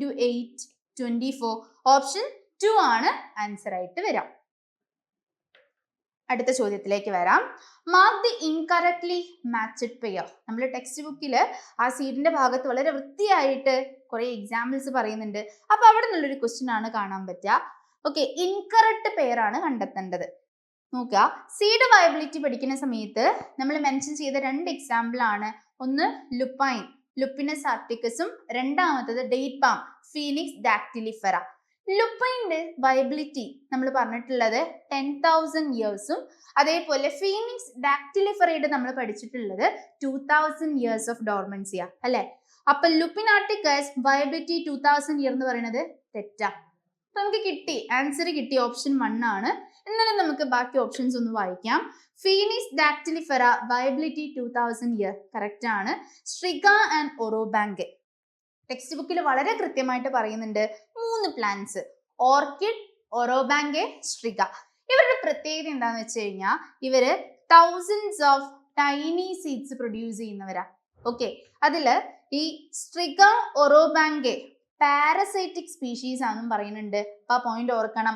× 8 24. ഓപ്ഷൻ 2 ആണ് ആൻസർ ആയിട്ട് വരാം. അടുത്ത ചോദ്യത്തിലേക്ക് വരാം. Mark the incorrectly matched pair. നമ്മൾ ടെക്സ്റ്റ് ബുക്കിൽ ആ സീഡിന്റെ ഭാഗത്ത് വളരെ വൃത്തിയായിട്ട് കുറെ എക്സാമ്പിൾസ് പറയുന്നുണ്ട്. അപ്പൊ അവിടെ നിന്നുള്ളൊരു ക്വസ്റ്റ്യൻ ആണ് കാണാൻ പറ്റുക. ഓക്കെ, ഇൻകറക്റ്റ് പെയർ ആണ് കണ്ടെത്തേണ്ടത്. നോക്കുക, സീഡ് വയബിലിറ്റി പഠിക്കുന്ന സമയത്ത് നമ്മൾ മെൻഷൻ ചെയ്ത 2 എക്സാമ്പിൾ ആണ്. ഒന്ന് ലുപ്പൈൻ, ലുപ്പിനസ് ആർട്ടിക്കസും, രണ്ടാമത്തത് ഡേറ്റ് പാം, ഫീനിക്സ് ഡാക്ടിലിഫെറ. ലുപ്പൈൻ്റെ വയബിലിറ്റി നമ്മൾ പറഞ്ഞിട്ടുള്ളത് 10,000 ഇയേഴ്സും അതേപോലെ ഫീനിക്സ് ഡാക്ടിലിഫെറയുടെ നമ്മൾ പഠിച്ചിട്ടുള്ളത് 2,000 ഇയേഴ്സ് ഓഫ് ഡോർമൻസിയ അല്ലെ. അപ്പൊ ലുപ്പിൻ ആർട്ടിക്കസ് വയബിലിറ്റി 2,000 ഇയർ എന്ന് പറയുന്നത് തെറ്റാ. അപ്പൊ നമുക്ക് കിട്ടി, ആൻസർ കിട്ടി, ഓപ്ഷൻ 1 ആണ്. എന്നാലും നമുക്ക് ബാക്കി ഓപ്ഷൻസ് ഒന്ന് വായിക്കാം. ഫീനിക്സ് ഡാക്ടിലിഫെറ വയബിലിറ്റി 2,000 ഇയർ കറക്റ്റ് ആണ്. സ്ട്രിഗ ആൻഡ് ഒറോബാങ്ക് ടെക്സ്റ്റ് ബുക്കിൽ വളരെ കൃത്യമായിട്ട് പറയുന്നുണ്ട് 3 പ്ലാന്റ്സ്, ഓർക്കിഡ്, ഒറോബാങ്ക്, സ്ട്രിഗ. ഇവരുടെ പ്രത്യേകത എന്താന്ന് വെച്ച് കഴിഞ്ഞാൽ ഇവര് thousands of tiny seeds produce ചെയ്യുന്നവരാ. ഓക്കെ, അതില് ഈ സ്ട്രിഗ, ഒറോബാങ്ക് പാരസൈറ്റിക് സ്പീഷീസ് ആണെന്നും പറയുന്നുണ്ട്. അപ്പൊ ആ പോയിന്റ് ഓർക്കണം.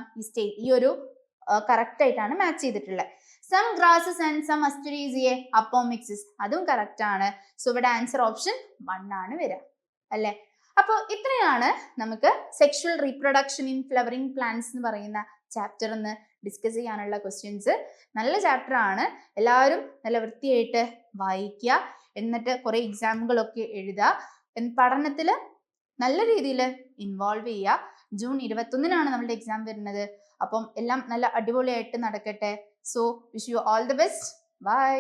ഈ ഒരു കറക്റ്റ് ആയിട്ടാണ് മാച്ച് ചെയ്തിട്ടുള്ളത്. Some grasses and some Asteraceae apomixis, അതും കറക്റ്റ് ആണ്. സോ ഇവിടെ ആൻസർ ഓപ്ഷൻ 1 ആണ് വരിക അല്ലെ. അപ്പോൾ ഇത്രയാണ് നമുക്ക് sexual reproduction in flowering plants എന്ന് പറയുന്ന ചാപ്റ്റർ ഒന്ന് ഡിസ്കസ് ചെയ്യാനുള്ള ക്വസ്റ്റ്യൻസ്. നല്ല ചാപ്റ്റർ ആണ്, എല്ലാവരും നല്ല വൃത്തിയായിട്ട് വായിക്കുക, എന്നിട്ട് കുറെ എക്സാമുകളൊക്കെ എഴുതുക, പഠനത്തിൽ നല്ല രീതിയിൽ ഇൻവോൾവ് ചെയ്യുക. ജൂൺ 21-നാണ് നമ്മുടെ എക്സാം വരുന്നത്. അപ്പം എല്ലാം നല്ല അടിപൊളിയായിട്ട് നടക്കട്ടെ. So wish you all the best. By.